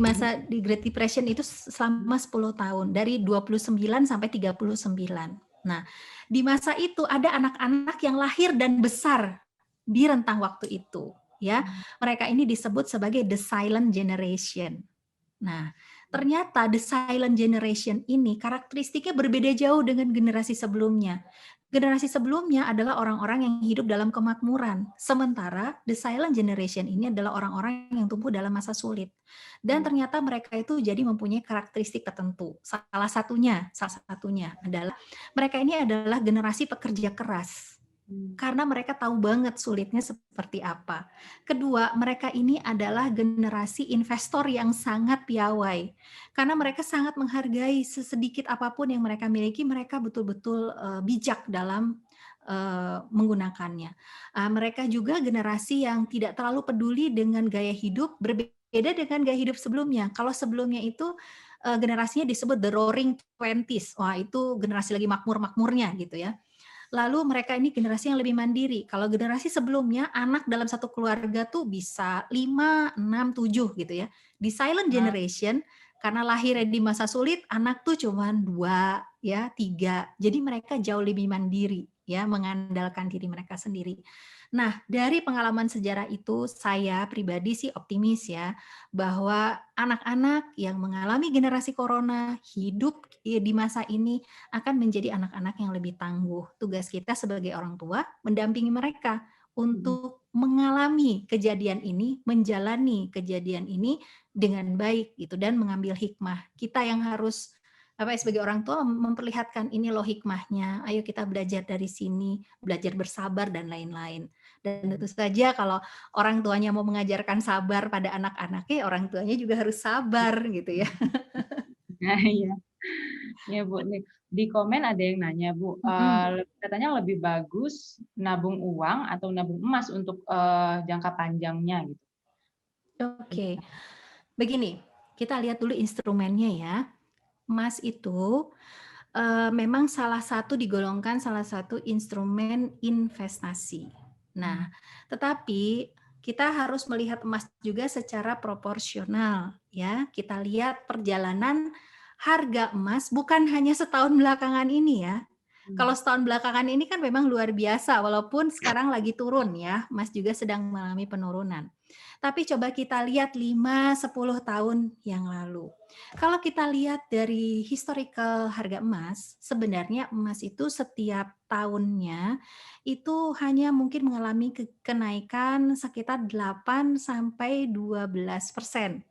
masa di Great Depression itu selama 10 tahun, dari 29 sampai 39. Nah, di masa itu ada anak-anak yang lahir dan besar di rentang waktu itu, ya. Mereka ini disebut sebagai the silent generation. Nah, ternyata the silent generation ini karakteristiknya berbeda jauh dengan generasi sebelumnya. Generasi sebelumnya adalah orang-orang yang hidup dalam kemakmuran, sementara the silent generation ini adalah orang-orang yang tumbuh dalam masa sulit. Dan ternyata mereka itu jadi mempunyai karakteristik tertentu. Salah satunya adalah mereka ini adalah generasi pekerja keras. Karena mereka tahu banget sulitnya seperti apa. Kedua, mereka ini adalah generasi investor yang sangat piawai. Karena mereka sangat menghargai sesedikit apapun yang mereka miliki, mereka betul-betul bijak dalam menggunakannya. Mereka juga generasi yang tidak terlalu peduli dengan gaya hidup, berbeda dengan gaya hidup sebelumnya. Kalau sebelumnya itu generasinya disebut the roaring twenties. Wah, itu generasi lagi makmur-makmurnya gitu ya. Lalu mereka ini generasi yang lebih mandiri. Kalau generasi sebelumnya, anak dalam satu keluarga tuh bisa 5, 6, 7 gitu ya. Di silent generation, karena lahirnya di masa sulit, anak tuh cuma 2, ya 3. Jadi mereka jauh lebih mandiri, ya, mengandalkan diri mereka sendiri. Nah, dari pengalaman sejarah itu, saya pribadi sih optimis ya, bahwa anak-anak yang mengalami generasi corona, hidup di masa ini, akan menjadi anak-anak yang lebih tangguh. Tugas kita sebagai orang tua mendampingi mereka untuk mengalami kejadian ini, menjalani kejadian ini dengan baik gitu dan mengambil hikmah. Kita yang harus sebagai orang tua memperlihatkan ini loh hikmahnya. Ayo kita belajar dari sini, belajar bersabar dan lain-lain. Dan tentu saja kalau orang tuanya mau mengajarkan sabar pada anak-anaknya, orang tuanya juga harus sabar gitu ya. Nah, iya. Iya, Bu. Nih, di komen ada yang nanya, Bu, katanya lebih bagus nabung uang atau nabung emas untuk jangka panjangnya gitu. Oke, begini, kita lihat dulu instrumennya ya. Emas itu memang digolongkan salah satu instrumen investasi. Nah, tetapi kita harus melihat emas juga secara proporsional ya. Kita lihat perjalanan harga emas bukan hanya setahun belakangan ini ya. Kalau setahun belakangan ini kan memang luar biasa, walaupun sekarang lagi turun ya, emas juga sedang mengalami penurunan. Tapi coba kita lihat 5-10 tahun yang lalu. Kalau kita lihat dari historical harga emas, sebenarnya emas itu setiap tahunnya itu hanya mungkin mengalami kenaikan sekitar 8-12%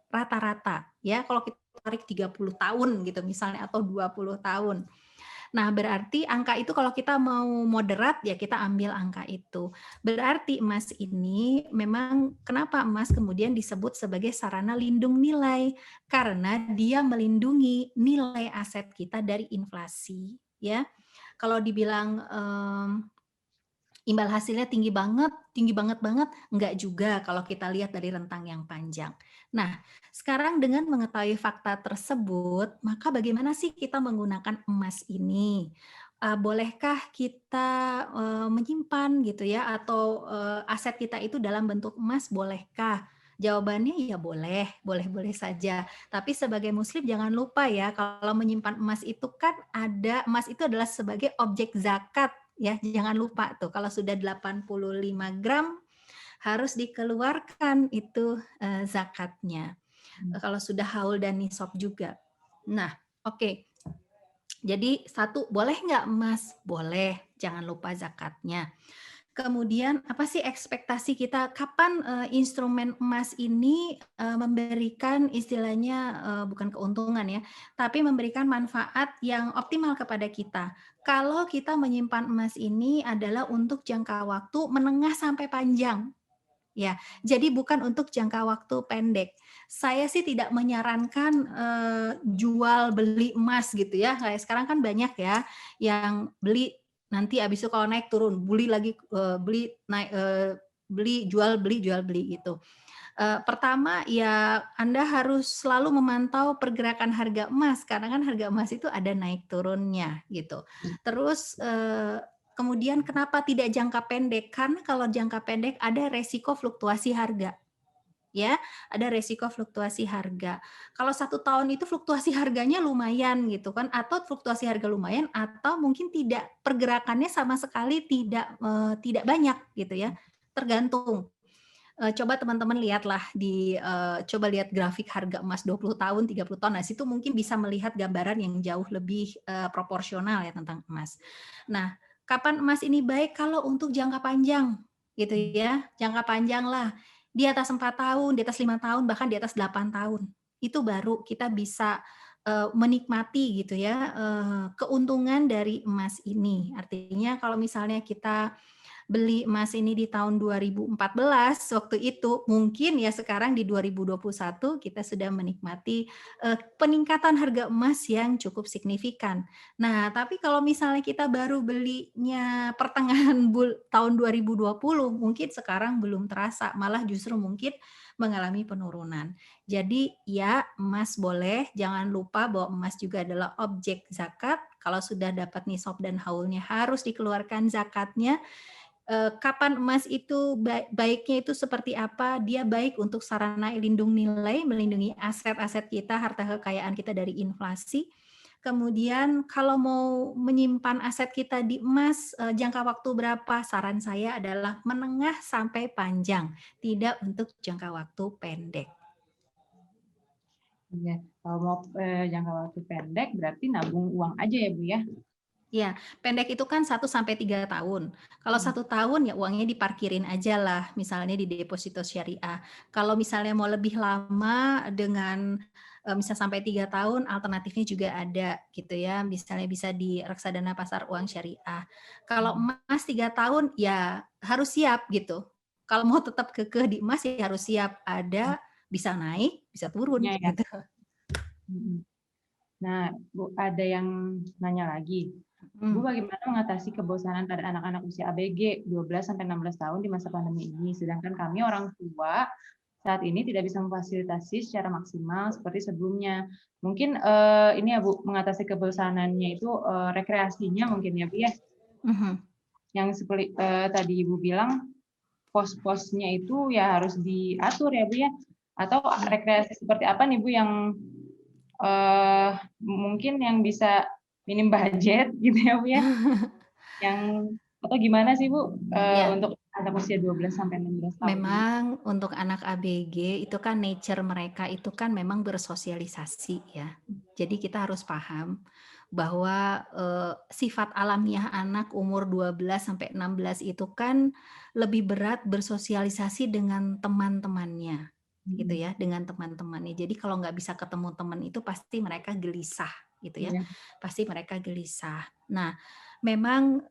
rata-rata ya kalau kita tarik 30 tahun gitu misalnya atau 20 tahun. Nah, berarti angka itu kalau kita mau moderat ya kita ambil angka itu. Berarti emas ini memang kenapa emas kemudian disebut sebagai sarana lindung nilai? Karena dia melindungi nilai aset kita dari inflasi, ya. Kalau dibilang imbal hasilnya tinggi banget banget, enggak juga kalau kita lihat dari rentang yang panjang. Nah, sekarang dengan mengetahui fakta tersebut, maka bagaimana sih kita menggunakan emas ini? Bolehkah kita menyimpan gitu ya, atau aset kita itu dalam bentuk emas, bolehkah? Jawabannya ya boleh, boleh-boleh saja. Tapi sebagai muslim jangan lupa ya, kalau menyimpan emas itu kan emas itu adalah sebagai objek zakat ya, jangan lupa tuh kalau sudah 85 gram harus dikeluarkan itu zakatnya. Kalau sudah haul dan nisab juga. Nah, oke. Jadi satu, boleh nggak emas? Boleh, jangan lupa zakatnya. Kemudian apa sih ekspektasi kita kapan instrumen emas ini memberikan istilahnya bukan keuntungan ya, tapi memberikan manfaat yang optimal kepada kita. Kalau kita menyimpan emas ini adalah untuk jangka waktu menengah sampai panjang. Ya, jadi bukan untuk jangka waktu pendek. Saya sih tidak menyarankan, jual beli emas gitu ya, kayak sekarang kan banyak ya, yang beli nanti habis itu kalau naik turun, beli lagi, beli naik jual beli gitu. Pertama ya Anda harus selalu memantau pergerakan harga emas, karena kan harga emas itu ada naik turunnya gitu. Terus, kemudian kenapa tidak jangka pendek? Karena kalau jangka pendek ada resiko fluktuasi harga, ya, ada resiko fluktuasi harga. Kalau 1 tahun itu fluktuasi harganya lumayan gitu kan, atau fluktuasi harga lumayan atau mungkin tidak, pergerakannya sama sekali tidak banyak gitu ya, tergantung. Coba teman-teman lihatlah coba lihat grafik harga emas 20 tahun, 30 tahun, nah situ mungkin bisa melihat gambaran yang jauh lebih, proporsional ya tentang emas. Nah, kapan emas ini baik? Kalau untuk jangka panjang, gitu ya, jangka panjang lah, di atas 4 tahun, di atas 5 tahun, bahkan di atas 8 tahun. Itu baru kita bisa, menikmati gitu ya, keuntungan dari emas ini. Artinya kalau misalnya kita beli emas ini di tahun 2014 waktu itu, mungkin ya sekarang di 2021 kita sudah menikmati, peningkatan harga emas yang cukup signifikan. Nah, tapi kalau misalnya kita baru belinya pertengahan tahun 2020, mungkin sekarang belum terasa, malah justru mungkin mengalami penurunan. Jadi ya emas boleh, jangan lupa bahwa emas juga adalah objek zakat, kalau sudah dapat nisab dan haulnya harus dikeluarkan zakatnya. Kapan emas itu baiknya itu seperti apa, dia baik untuk sarana lindung nilai, melindungi aset-aset kita, harta kekayaan kita dari inflasi. Kemudian kalau mau menyimpan aset kita di emas, jangka waktu berapa? Saran saya adalah menengah sampai panjang, tidak untuk jangka waktu pendek. Iya, kalau mau jangka waktu pendek berarti nabung uang aja ya Bu ya? Ya, pendek itu kan 1 sampai 3 tahun. Kalau 1 tahun ya uangnya diparkirin aja lah, misalnya di deposito syariah. Kalau misalnya mau lebih lama dengan, misal sampai 3 tahun, alternatifnya juga ada gitu ya, misalnya bisa di reksadana pasar uang syariah. Kalau emas 3 tahun, ya harus siap gitu. Kalau mau tetap kekeh di emas ya harus siap, ada bisa naik, bisa turun Iya ya. gitu. Nah, Bu, ada yang nanya lagi. Bu, Mhm, bagaimana mengatasi kebosanan pada anak-anak usia ABG 12 sampai 16 tahun di masa pandemi ini? Sedangkan kami orang tua saat ini tidak bisa memfasilitasi secara maksimal seperti sebelumnya. Mungkin ini ya Bu, mengatasi kebosanannya itu rekreasinya mungkin ya Bu ya. mhm. Yang seperti tadi Ibu bilang pos-posnya itu ya harus diatur ya Bu ya. Atau Iya. rekreasi seperti apa nih Bu yang mungkin yang bisa minim budget gitu ya Bu ya? Yang atau gimana sih Bu, Ya. untuk anak usia 12 sampai 16 tahun ini? Memang untuk anak ABG itu kan nature mereka itu kan memang bersosialisasi ya. Jadi kita harus paham bahwa, sifat alamiah anak umur 12 sampai 16 itu kan lebih berat bersosialisasi dengan teman-temannya, gitu Mhm, ya, dengan teman-temannya. Jadi kalau nggak bisa ketemu teman itu pasti mereka gelisah, gitu ya, iya, pasti mereka gelisah. Nah, memang,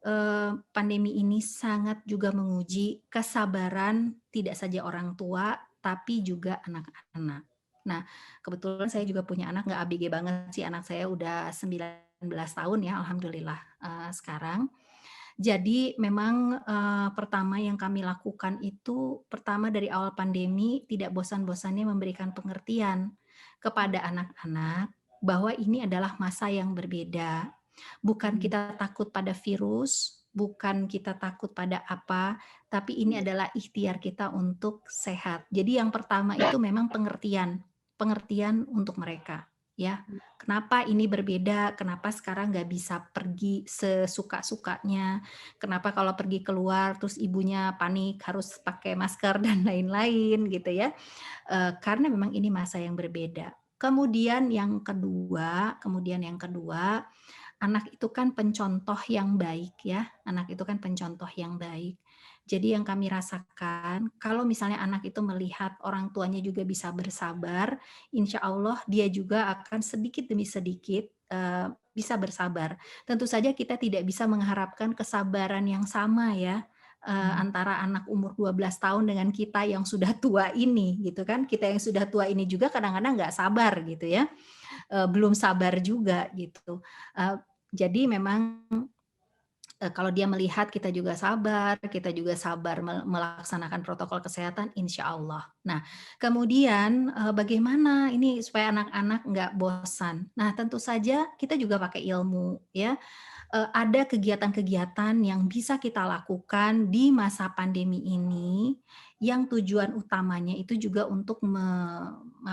pandemi ini sangat juga menguji kesabaran tidak saja orang tua, tapi juga anak-anak. Nah, kebetulan saya juga punya anak, nggak ABG banget sih, anak saya udah 19 tahun ya, alhamdulillah, sekarang. Jadi memang, pertama yang kami lakukan itu, pertama dari awal pandemi tidak bosan-bosannya memberikan pengertian kepada anak-anak bahwa ini adalah masa yang berbeda. Bukan mhm, kita takut pada virus, bukan kita takut pada apa, tapi ini adalah ikhtiar kita untuk sehat. Jadi yang pertama itu memang pengertian, pengertian untuk mereka, ya. Kenapa ini berbeda, kenapa sekarang nggak bisa pergi sesuka-sukanya, kenapa kalau pergi keluar terus ibunya panik harus pakai masker dan lain-lain gitu ya, karena memang ini masa yang berbeda. Kemudian yang kedua, anak itu kan pencontoh yang baik ya, anak itu kan pencontoh yang baik. Jadi yang kami rasakan, kalau misalnya anak itu melihat orang tuanya juga bisa bersabar, insya Allah dia juga akan sedikit demi sedikit, bisa bersabar. Tentu saja kita tidak bisa mengharapkan kesabaran yang sama ya, antara anak umur 12 tahun dengan kita yang sudah tua ini gitu kan. Kita yang sudah tua ini juga kadang-kadang nggak sabar gitu ya, belum sabar juga gitu. Jadi memang kalau dia melihat kita juga sabar melaksanakan protokol kesehatan, insya Allah. Nah, kemudian bagaimana ini supaya anak-anak nggak bosan? Nah, tentu saja kita juga pakai ilmu ya. Ada kegiatan-kegiatan yang bisa kita lakukan di masa pandemi ini, yang tujuan utamanya itu juga untuk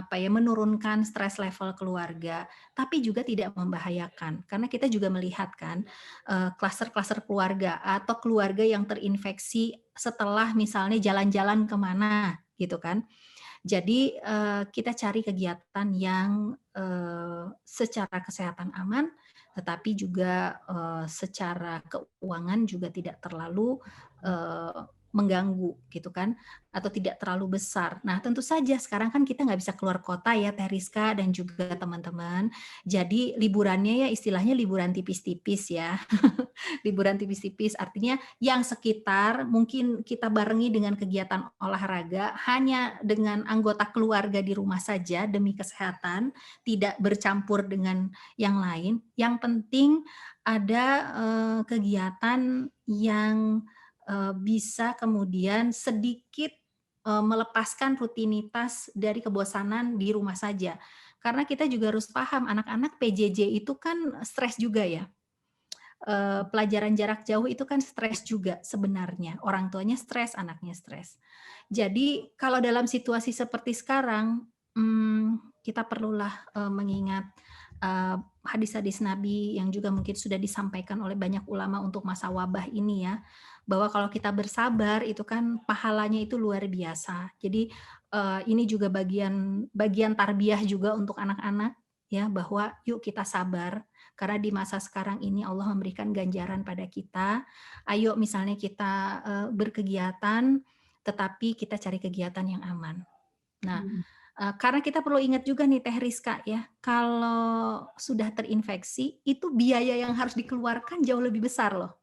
menurunkan stres level keluarga, tapi juga tidak membahayakan. Karena kita juga melihat kan, klaster-klaster keluarga atau keluarga yang terinfeksi setelah misalnya jalan-jalan kemana gitu kan. Jadi, kita cari kegiatan yang, secara kesehatan aman, tetapi juga, secara keuangan juga tidak terlalu, eee, mengganggu gitu kan, atau tidak terlalu besar. Nah, tentu saja sekarang kan kita nggak bisa keluar kota ya Teh Rizka dan juga teman-teman. Jadi liburannya ya istilahnya liburan tipis-tipis ya. Liburan tipis-tipis artinya yang sekitar mungkin kita barengi dengan kegiatan olahraga hanya dengan anggota keluarga di rumah saja demi kesehatan, tidak bercampur dengan yang lain. Yang penting ada, kegiatan yang, bisa kemudian sedikit, melepaskan rutinitas dari kebosanan di rumah saja. Karena kita juga harus paham anak-anak PJJ itu kan stres juga ya. Pelajaran jarak jauh itu kan stres juga sebenarnya, orang tuanya stres, anaknya stres. Jadi kalau dalam situasi seperti sekarang, kita perlulah, mengingat, hadis-hadis Nabi yang juga mungkin sudah disampaikan oleh banyak ulama untuk masa wabah ini ya, bahwa kalau kita bersabar itu kan pahalanya itu luar biasa. Jadi, ini juga bagian bagian tarbiyah juga untuk anak-anak ya, bahwa yuk kita sabar, karena di masa sekarang ini Allah memberikan ganjaran pada kita. Ayo misalnya kita, berkegiatan, tetapi kita cari kegiatan yang aman. Nah, Mhm. karena kita perlu ingat juga nih Teh Rizka ya, kalau sudah terinfeksi, itu biaya yang harus dikeluarkan jauh lebih besar loh,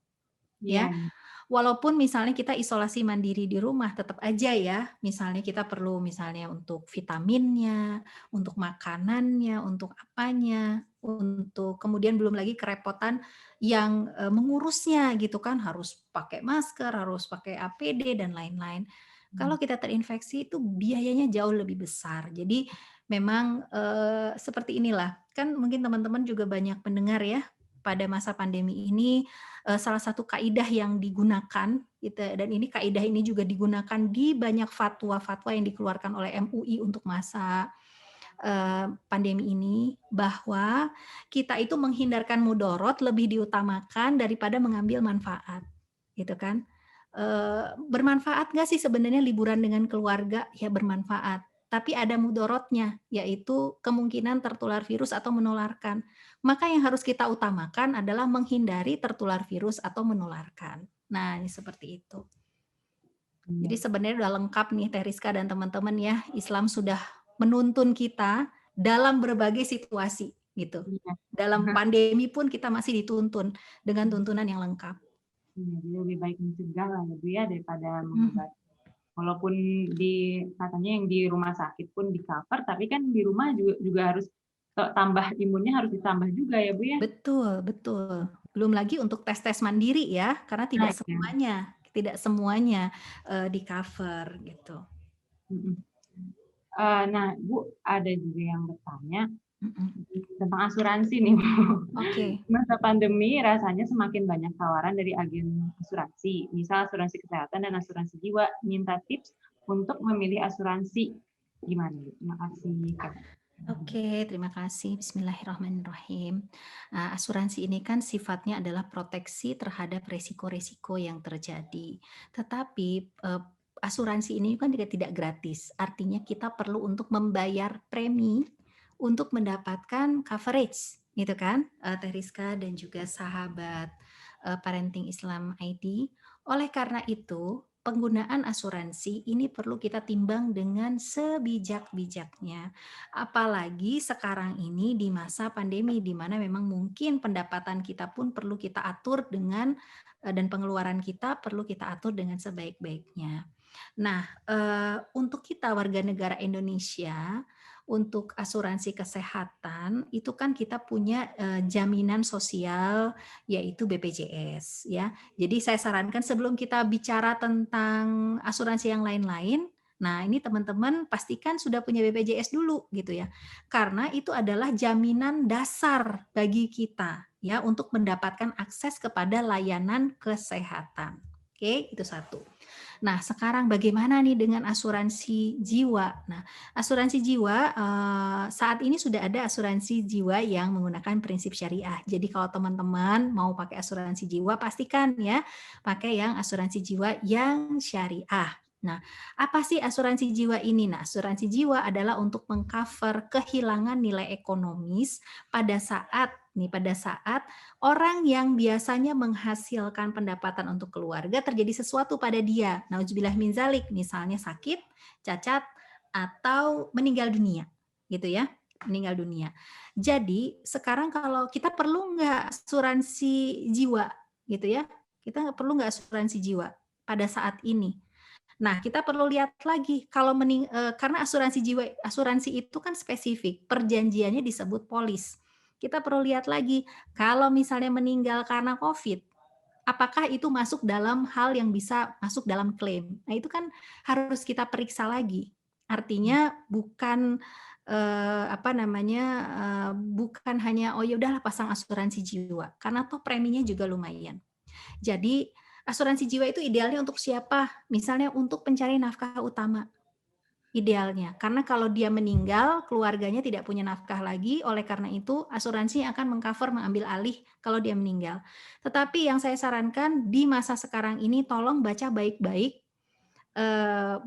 Iya, ya. Walaupun misalnya kita isolasi mandiri di rumah, tetap aja ya, misalnya kita perlu misalnya untuk vitaminnya, untuk makanannya, untuk apanya, untuk kemudian belum lagi kerepotan yang, mengurusnya gitu kan, harus pakai masker, harus pakai APD dan lain-lain. Kalau mhm. kita terinfeksi itu biayanya jauh lebih besar. Jadi memang, seperti inilah, kan mungkin teman-teman juga banyak mendengar ya, pada masa pandemi ini salah satu kaidah yang digunakan gitu dan ini kaidah ini juga digunakan di banyak fatwa-fatwa yang dikeluarkan oleh MUI untuk masa, pandemi ini, bahwa kita itu menghindarkan mudorot lebih diutamakan daripada mengambil manfaat, gitu kan. Bermanfaat nggak sih sebenarnya liburan dengan keluarga? Ya bermanfaat, tapi ada mudorotnya, yaitu kemungkinan tertular virus atau menularkan. Maka yang harus kita utamakan adalah menghindari tertular virus atau menularkan. Nah, ini seperti itu. Iya, Jadi sebenarnya udah lengkap nih Teh Rizka dan teman-teman ya, Islam sudah menuntun kita dalam berbagai situasi gitu. iya. Dalam pandemi pun kita masih dituntun dengan Mhm. tuntunan yang lengkap. Iya, jadi lebih baik mencegah lah ya Bu ya daripada Mhm. mengobati. Walaupun katanya yang di rumah sakit pun di-cover, tapi kan di rumah juga harus tambah imunnya harus ditambah juga ya Bu ya? Betul betul. Belum lagi untuk tes-tes mandiri ya, karena Nah, tidak iya. semuanya tidak semuanya, di-cover gitu. Mhm. Nah Bu, ada juga yang bertanya Mhm. tentang asuransi nih Bu. Oke. Masa pandemi rasanya semakin banyak tawaran dari agen asuransi, misal asuransi kesehatan dan asuransi jiwa. Minta tips untuk memilih asuransi. Gimana Bu? Terima kasih, Kak. Oke, terima kasih. Bismillahirrahmanirrahim. Asuransi ini kan sifatnya adalah proteksi terhadap resiko-resiko yang terjadi. Tetapi asuransi ini kan juga tidak gratis. Artinya kita perlu untuk membayar premi untuk mendapatkan coverage, gitu kan, Teh Rizka dan juga sahabat Parenting Islam ID. Oleh karena itu, penggunaan asuransi ini perlu kita timbang dengan sebijak-bijaknya. Apalagi sekarang ini di masa pandemi di mana memang mungkin pendapatan kita pun perlu kita atur dengan dan pengeluaran kita perlu kita atur dengan sebaik-baiknya. Nah, untuk kita warga negara Indonesia, untuk asuransi kesehatan itu kan kita punya, jaminan sosial yaitu BPJS ya. Jadi saya sarankan sebelum kita bicara tentang asuransi yang lain-lain, nah ini teman-teman pastikan sudah punya BPJS dulu gitu ya. Karena itu adalah jaminan dasar bagi kita ya untuk mendapatkan akses kepada layanan kesehatan. Oke, itu satu. Nah, sekarang bagaimana nih dengan asuransi jiwa? Nah, asuransi jiwa saat ini sudah ada asuransi jiwa yang menggunakan prinsip syariah. Jadi kalau teman-teman mau pakai asuransi jiwa, pastikan ya pakai yang asuransi jiwa yang syariah. Nah, apa sih asuransi jiwa ini? Nah, asuransi jiwa adalah untuk mengcover kehilangan nilai ekonomis pada saat orang yang biasanya menghasilkan pendapatan untuk keluarga terjadi sesuatu pada dia. Nauzubillah min zalik, misalnya sakit, cacat, atau meninggal dunia, gitu ya, meninggal dunia. Jadi sekarang kalau kita perlu nggak asuransi jiwa, gitu ya? Kita perlu nggak asuransi jiwa pada saat ini? Nah, kita perlu lihat lagi kalau karena asuransi itu kan spesifik, perjanjiannya disebut polis. Kita perlu lihat lagi, kalau misalnya meninggal karena Covid, apakah itu masuk dalam hal yang bisa masuk dalam klaim? Nah, itu kan harus kita periksa lagi. Artinya bukan, bukan hanya, "Oh ya udahlah pasang asuransi jiwa," karena toh preminya juga lumayan. Jadi asuransi jiwa itu idealnya untuk siapa? Misalnya untuk pencari nafkah utama, idealnya. Karena kalau dia meninggal, keluarganya tidak punya nafkah lagi, oleh karena itu asuransi akan mengcover, mengambil alih kalau dia meninggal. Tetapi yang saya sarankan di masa sekarang ini tolong baca baik-baik,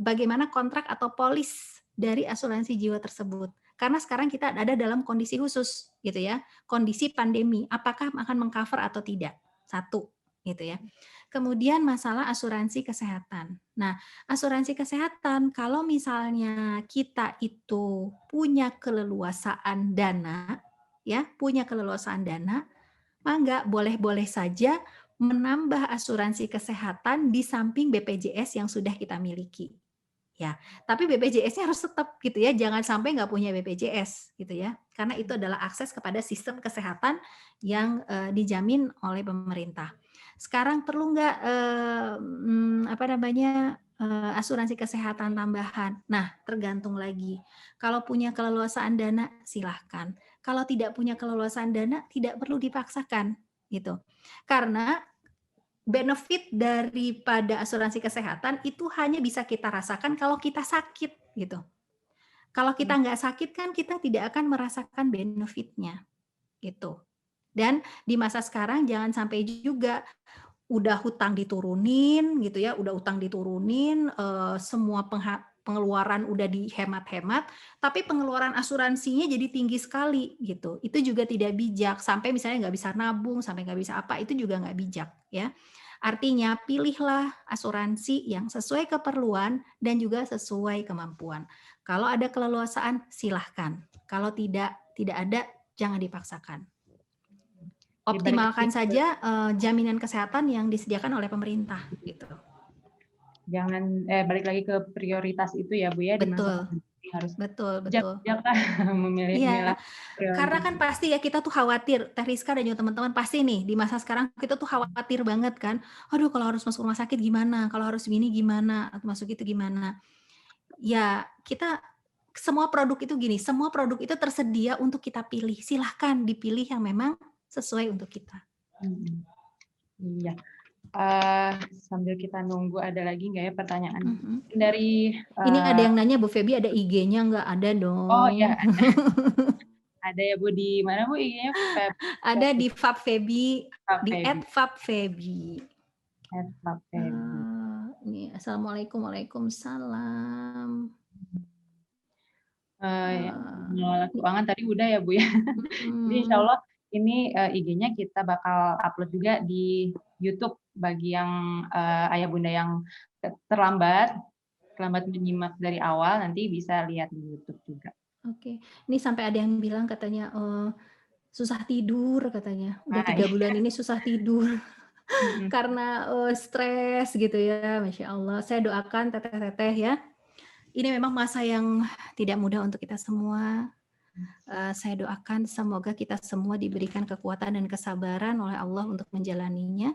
bagaimana kontrak atau polis dari asuransi jiwa tersebut. Karena sekarang kita ada dalam kondisi khusus gitu ya, kondisi pandemi, apakah akan mengcover atau tidak, satu gitu ya. Kemudian masalah asuransi kesehatan. Nah, asuransi kesehatan kalau misalnya kita itu punya keleluasaan dana, ya, punya keleluasaan dana, maka boleh-boleh saja menambah asuransi kesehatan di samping BPJS yang sudah kita miliki. Ya, tapi BPJS-nya harus tetap gitu ya, jangan sampai nggak punya BPJS gitu ya, karena itu adalah akses kepada sistem kesehatan yang dijamin oleh pemerintah. Sekarang perlu nggak asuransi kesehatan tambahan? Nah, tergantung lagi. Kalau punya keleluasaan dana silahkan. Kalau tidak punya keleluasaan dana tidak perlu dipaksakan gitu. Karena benefit daripada asuransi kesehatan itu hanya bisa kita rasakan kalau kita sakit gitu. Kalau kita nggak sakit kan kita tidak akan merasakan benefitnya gitu. Dan di masa sekarang jangan sampai juga udah hutang diturunin gitu ya, udah utang diturunin, semua pengeluaran udah dihemat-hemat, tapi pengeluaran asuransinya jadi tinggi sekali gitu. Itu juga tidak bijak, sampai misalnya nggak bisa nabung, sampai nggak bisa apa, itu juga nggak bijak ya. Artinya pilihlah asuransi yang sesuai keperluan dan juga sesuai kemampuan. Kalau ada keleluasaan silahkan, kalau tidak ada jangan dipaksakan. Ya, balik lagi Optimalkan ke saja, jaminan kesehatan yang disediakan oleh pemerintah, gitu. balik lagi ke prioritas itu ya, Bu, ya, di masa Betul, pandemi harus betul betul. bijak-bijak lah Iya, memilah karena prioritas. kan pasti ya kita tuh khawatir, Teh Rizka dan juga teman-teman pasti nih di masa sekarang kita tuh khawatir banget kan, "Aduh kalau harus masuk rumah sakit gimana? Kalau harus gini gimana? Atau masuk itu gimana?" Ya kita semua produk itu gini, semua produk itu tersedia untuk kita pilih, silahkan dipilih yang memang sesuai untuk kita. Mhm. Iya. Sambil kita nunggu ada lagi nggak ya pertanyaan? Mhm. Dari, Ini ada yang nanya, "Bu Feby ada IG-nya nggak?" Ada oh dong. ya, ada ya, Bu, di mana, Bu, IG-nya? Ada di Fab Feby, di Feby, @fabfeby. Feby. Ini assalamualaikum, waalaikumsalam. Ya, mengelola Ini, keuangan tadi udah ya, Bu, ya. Jadi insya mhm, Allah ini IG-nya kita bakal upload juga di YouTube bagi yang ayah bunda yang terlambat menyimak dari awal, nanti bisa lihat di YouTube juga. Oke. Ini sampai ada yang bilang katanya, susah tidur katanya, udah Nah, 3 bulan ini susah tidur mhm, karena, stres gitu ya, Masya Allah. Saya doakan teteh-teteh ya, ini memang masa yang tidak mudah untuk kita semua. Saya doakan semoga kita semua diberikan kekuatan dan kesabaran oleh Allah untuk menjalaninya.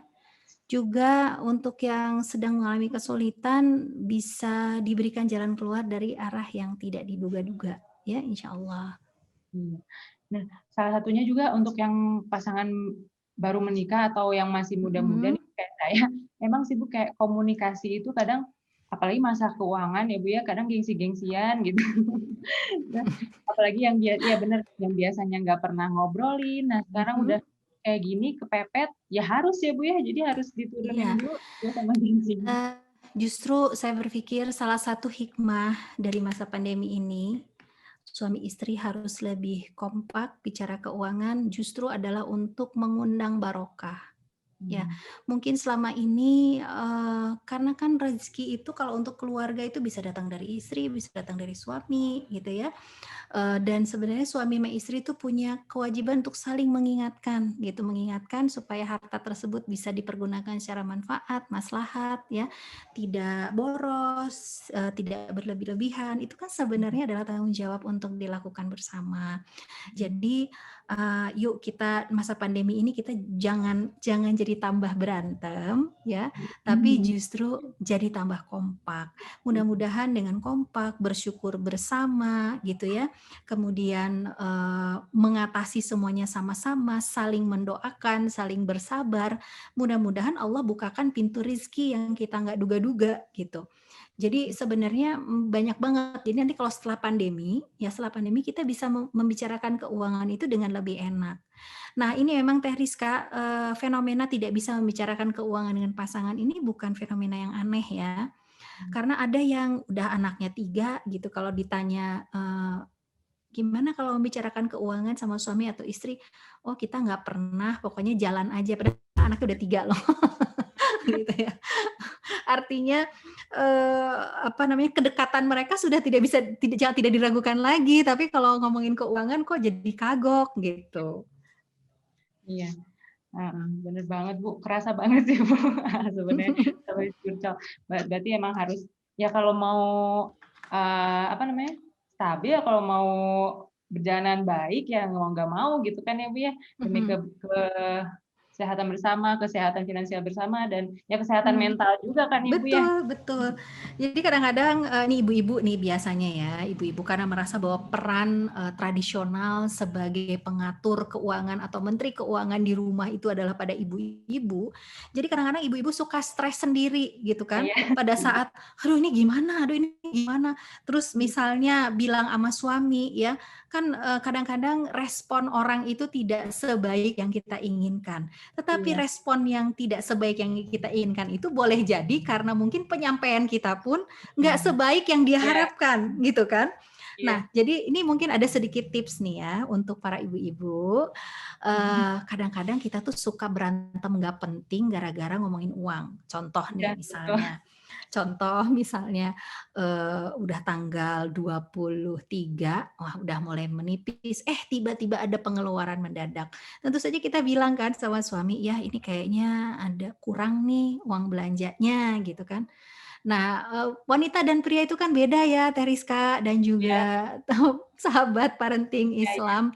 Juga untuk yang sedang mengalami kesulitan bisa diberikan jalan keluar dari arah yang tidak diduga-duga ya, insya Allah. iya. Nah, salah satunya juga untuk yang pasangan baru menikah atau yang masih muda-muda Mhm. nih kayak saya, memang sih Bu, kayak komunikasi itu kadang apalagi masa keuangan ya Bu ya, kadang gengsi-gengsian gitu. Nah, apalagi yang iya bener, yang biasanya nggak pernah ngobrolin, nah sekarang udah Mhm. kayak gini kepepet, ya harus ya Bu ya, jadi harus diturunin Iya, dulu tuh sama gengsinya. eee, justru saya berpikir salah satu hikmah dari masa pandemi ini, suami istri harus lebih kompak bicara keuangan justru adalah untuk mengundang barokah. Ya, Mmm, mungkin selama ini, karena kan rezeki itu kalau untuk keluarga itu bisa datang dari istri, bisa datang dari suami gitu ya. Dan sebenarnya suami sama istri itu punya kewajiban untuk saling mengingatkan gitu, mengingatkan supaya harta tersebut bisa dipergunakan secara manfaat, maslahat ya, tidak boros, tidak berlebih-lebihan, itu kan mhm, sebenarnya adalah tanggung jawab untuk dilakukan bersama. mhm, Jadi, yuk kita masa pandemi ini kita jangan jangan jadi tambah berantem ya, tapi mhm, justru jadi tambah kompak. mhm, Mudah-mudahan dengan kompak, bersyukur bersama gitu ya, kemudian, mengatasi semuanya sama-sama, saling mendoakan, saling bersabar, mudah-mudahan Allah bukakan pintu rizki yang kita nggak duga-duga gitu. Jadi sebenarnya, banyak banget. Jadi nanti kalau setelah pandemi, ya setelah pandemi kita bisa membicarakan keuangan itu dengan lebih enak. Nah ini memang Teh Rizka, fenomena tidak bisa membicarakan keuangan dengan pasangan ini bukan fenomena yang aneh ya. mhm. Karena ada yang udah anaknya 3 gitu kalau ditanya, "Gimana kalau membicarakan keuangan sama suami atau istri?" "Oh kita nggak pernah, pokoknya jalan aja." Padahal anaknya udah 3 loh, gitu ya. Artinya, apa namanya, kedekatan mereka sudah tidak bisa tidak diragukan lagi, tapi kalau ngomongin keuangan kok jadi kagok gitu. Iya. Heeh, bener banget, Bu, kerasa banget sih, Bu, sebenarnya sampai curcol. Berarti emang harus ya kalau mau, apa namanya, stabil, ya kalau mau berjalan baik ya mau nggak mau gitu kan ya, Bu, ya, demi Mhm. kesehatan bersama, kesehatan finansial bersama, dan ya kesehatan Mmm. mental juga kan ya, Bu, ya? Betul betul. Jadi kadang-kadang, nih ibu-ibu nih biasanya ya, ibu-ibu karena merasa bahwa peran, tradisional sebagai pengatur keuangan atau menteri keuangan di rumah itu adalah pada ibu-ibu, jadi kadang-kadang ibu-ibu suka stres sendiri gitu kan, Iya, pada setuju. saat, "Aduh ini gimana aduh ini gimana?" Terus Mmm, misalnya bilang sama suami ya, kan, kadang-kadang respon orang itu tidak sebaik yang kita inginkan. Tetapi iya, respon yang tidak sebaik yang kita inginkan itu boleh jadi karena mungkin penyampaian kita pun nggak mhm, sebaik yang dia iya, harapkan, gitu kan. iya, Nah, jadi ini mungkin ada sedikit tips nih ya untuk para ibu-ibu, mhm, kadang-kadang kita tuh suka berantem nggak penting gara-gara ngomongin uang. Contoh iya, nih betul, misalnya, udah tanggal 23, wah udah mulai menipis, tiba-tiba ada pengeluaran mendadak. Tentu saja kita bilang kan sama suami, "Ya ini kayaknya ada kurang nih uang belanjanya," gitu kan. Nah, wanita dan pria itu kan beda ya Teh Rizka dan iya, juga sahabat parenting iya, iya, Islam.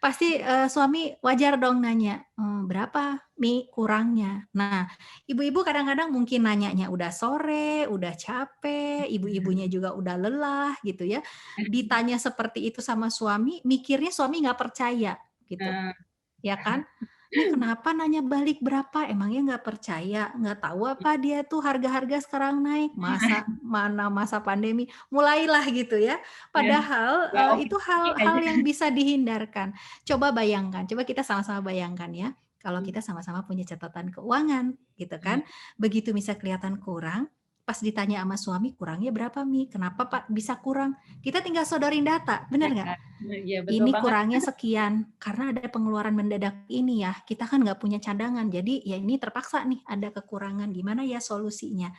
Pasti, suami wajar dong nanya, "Berapa Mi kurangnya?" Nah, ibu-ibu kadang-kadang mungkin nanyanya udah sore, udah capek, ibu-ibunya juga udah lelah gitu ya. Ditanya seperti itu sama suami, mikirnya suami nggak percaya gitu. heeh, Ya kan? "Ini kenapa nanya balik berapa? Emangnya nggak percaya? Nggak tahu apa dia tuh harga-harga sekarang naik? Masa mana masa pandemi?" Mulailah gitu ya. iya, Padahal, nggak itu optimis hal-hal aja. yang bisa dihindarkan. Coba bayangkan, coba kita sama-sama bayangkan ya, kalau Mhm, kita sama-sama punya catatan keuangan gitu iya, kan. Begitu misal kelihatan kurang, pas ditanya sama suami, "Kurangnya berapa Mi? Kenapa Pak bisa kurang?" Kita tinggal sodorin data, bener nggak? iya betul Ini banget. kurangnya sekian, karena ada pengeluaran mendadak ini ya, kita kan nggak punya cadangan, jadi ya ini terpaksa nih ada kekurangan, gimana ya solusinya?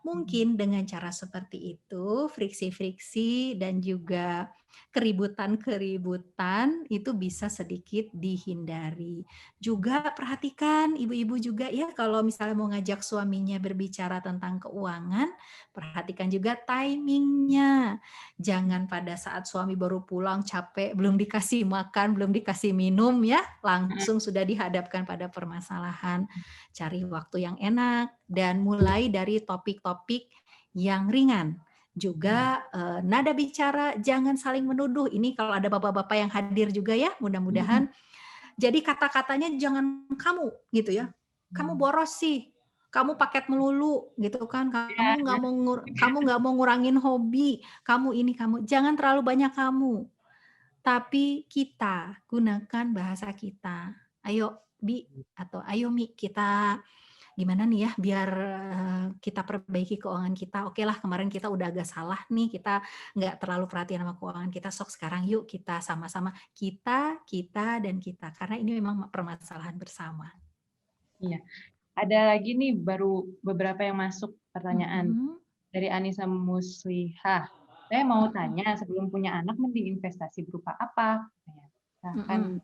Mungkin dengan cara seperti itu, friksi-friksi dan juga keributan-keributan itu bisa sedikit dihindari. Juga perhatikan ibu-ibu juga ya kalau misalnya mau ngajak suaminya berbicara tentang keuangan, perhatikan juga timingnya. Jangan pada saat suami baru pulang capek, belum dikasih makan, belum dikasih minum ya, langsung sudah dihadapkan pada permasalahan. Cari waktu yang enak dan mulai dari topik-topik yang ringan. Juga nada bicara jangan saling menuduh. Ini kalau ada bapak-bapak yang hadir juga ya, mudah-mudahan. Jadi kata-katanya jangan kamu gitu ya. Kamu boros sih. Kamu paket melulu gitu kan. Kamu nggak mau ngurangin hobi. Kamu ini kamu. Jangan terlalu banyak kamu. Tapi kita gunakan bahasa kita. Ayo Bi atau ayo Mi kita gimana nih ya biar kita perbaiki keuangan kita. Oke lah kemarin kita udah agak salah nih, kita nggak terlalu perhatian sama keuangan kita, sok sekarang yuk kita sama-sama kita dan kita karena ini memang permasalahan bersama. Iya. Ada lagi nih baru beberapa yang masuk pertanyaan dari Anissa Muslihah. Saya mau tanya sebelum punya anak mending investasi berupa apa? Silahkan.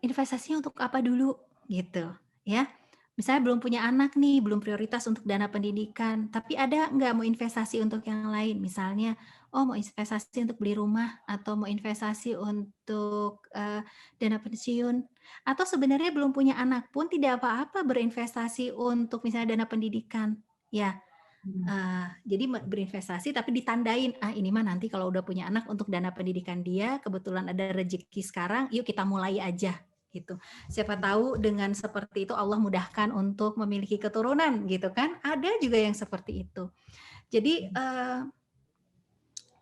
Investasinya untuk apa dulu gitu ya. Misalnya belum punya anak nih, belum prioritas untuk dana pendidikan, tapi ada nggak mau investasi untuk yang lain? Misalnya, mau investasi untuk beli rumah atau mau investasi untuk dana pensiun, atau sebenarnya belum punya anak pun tidak apa-apa berinvestasi untuk misalnya dana pendidikan, ya. Jadi berinvestasi tapi ditandain, ini mah nanti kalau udah punya anak untuk dana pendidikan dia, kebetulan ada rezeki sekarang, yuk kita mulai aja gitu. Siapa tahu dengan seperti itu Allah mudahkan untuk memiliki keturunan gitu kan. Ada juga yang seperti itu. Jadi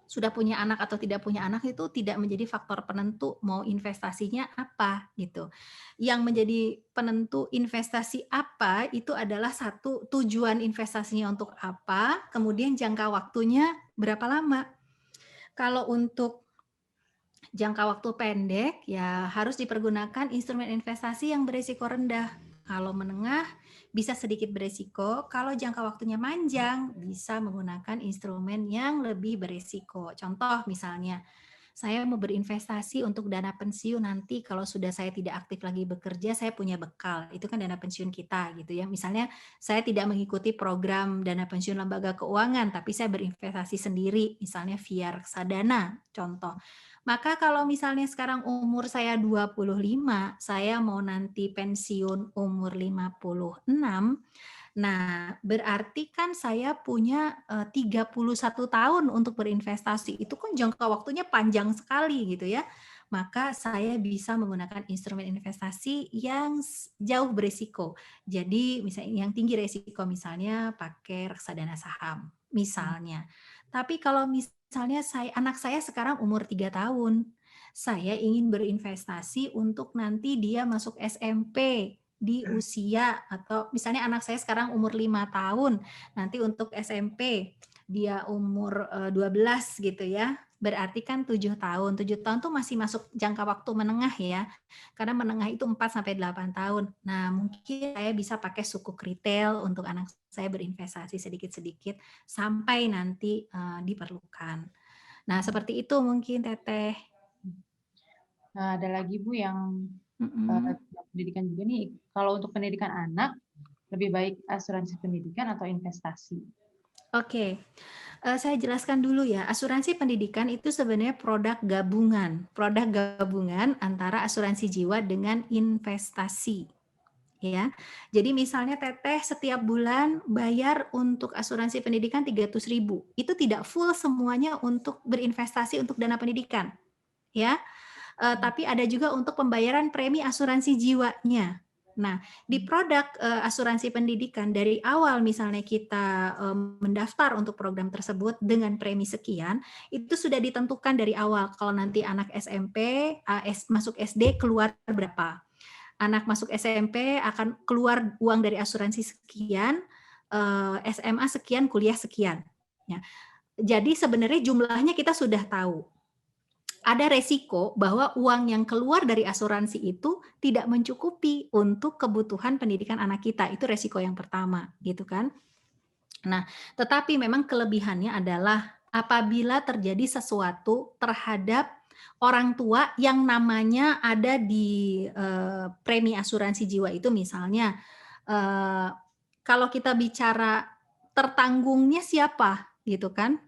sudah punya anak atau tidak punya anak itu tidak menjadi faktor penentu mau investasinya apa gitu. Yang menjadi penentu investasi apa itu adalah satu tujuan investasinya untuk apa, kemudian jangka waktunya berapa lama. Kalau untuk jangka waktu pendek ya harus dipergunakan instrumen investasi yang berisiko rendah. Kalau menengah bisa sedikit beresiko, kalau jangka waktunya panjang bisa menggunakan instrumen yang lebih beresiko. Contoh misalnya, saya mau berinvestasi untuk dana pensiun nanti kalau sudah saya tidak aktif lagi bekerja, saya punya bekal. Itu kan dana pensiun kita gitu ya. Misalnya saya tidak mengikuti program dana pensiun lembaga keuangan, tapi saya berinvestasi sendiri, misalnya via reksadana, contoh. Maka kalau misalnya sekarang umur saya 25, saya mau nanti pensiun umur 56, nah berarti kan saya punya 31 tahun untuk berinvestasi. Itu kan jangka waktunya panjang sekali gitu ya. Maka saya bisa menggunakan instrumen investasi yang jauh berisiko. Jadi misalnya yang tinggi risiko misalnya pakai reksadana saham misalnya. Tapi kalau misalnya anak saya sekarang umur 3 tahun, saya ingin berinvestasi untuk nanti dia masuk SMP di usia atau misalnya anak saya sekarang umur 5 tahun, nanti untuk SMP dia umur 12 gitu ya. Berarti kan 7 tahun. 7 tahun tuh masih masuk jangka waktu menengah ya. Karena menengah itu 4 sampai 8 tahun. Nah, mungkin saya bisa pakai sukuk retail untuk anak saya berinvestasi sedikit-sedikit sampai nanti diperlukan. Nah, seperti itu mungkin Teteh. Nah, ada lagi Bu yang pendidikan juga nih. Kalau untuk pendidikan anak, lebih baik asuransi pendidikan atau investasi? Oke, saya jelaskan dulu ya. Asuransi pendidikan itu sebenarnya produk gabungan antara asuransi jiwa dengan investasi. Ya, jadi misalnya Teteh setiap bulan bayar untuk asuransi pendidikan 300.000, itu tidak full semuanya untuk berinvestasi untuk dana pendidikan, ya. Tapi ada juga untuk pembayaran premi asuransi jiwanya. Nah, di produk asuransi pendidikan dari awal misalnya kita mendaftar untuk program tersebut dengan premi sekian, itu sudah ditentukan dari awal. Kalau nanti anak SMP, masuk SD keluar berapa. Anak masuk SMP akan keluar uang dari asuransi sekian, SMA sekian, kuliah sekian. Ya. Jadi sebenarnya jumlahnya kita sudah tahu. ada resiko bahwa uang yang keluar dari asuransi itu tidak mencukupi untuk kebutuhan pendidikan anak kita. Itu resiko yang pertama, gitu kan. Nah, tetapi memang kelebihannya adalah apabila terjadi sesuatu terhadap orang tua yang namanya ada di, premi asuransi jiwa itu misalnya, eee, kalau kita bicara tertanggungnya siapa, gitu kan.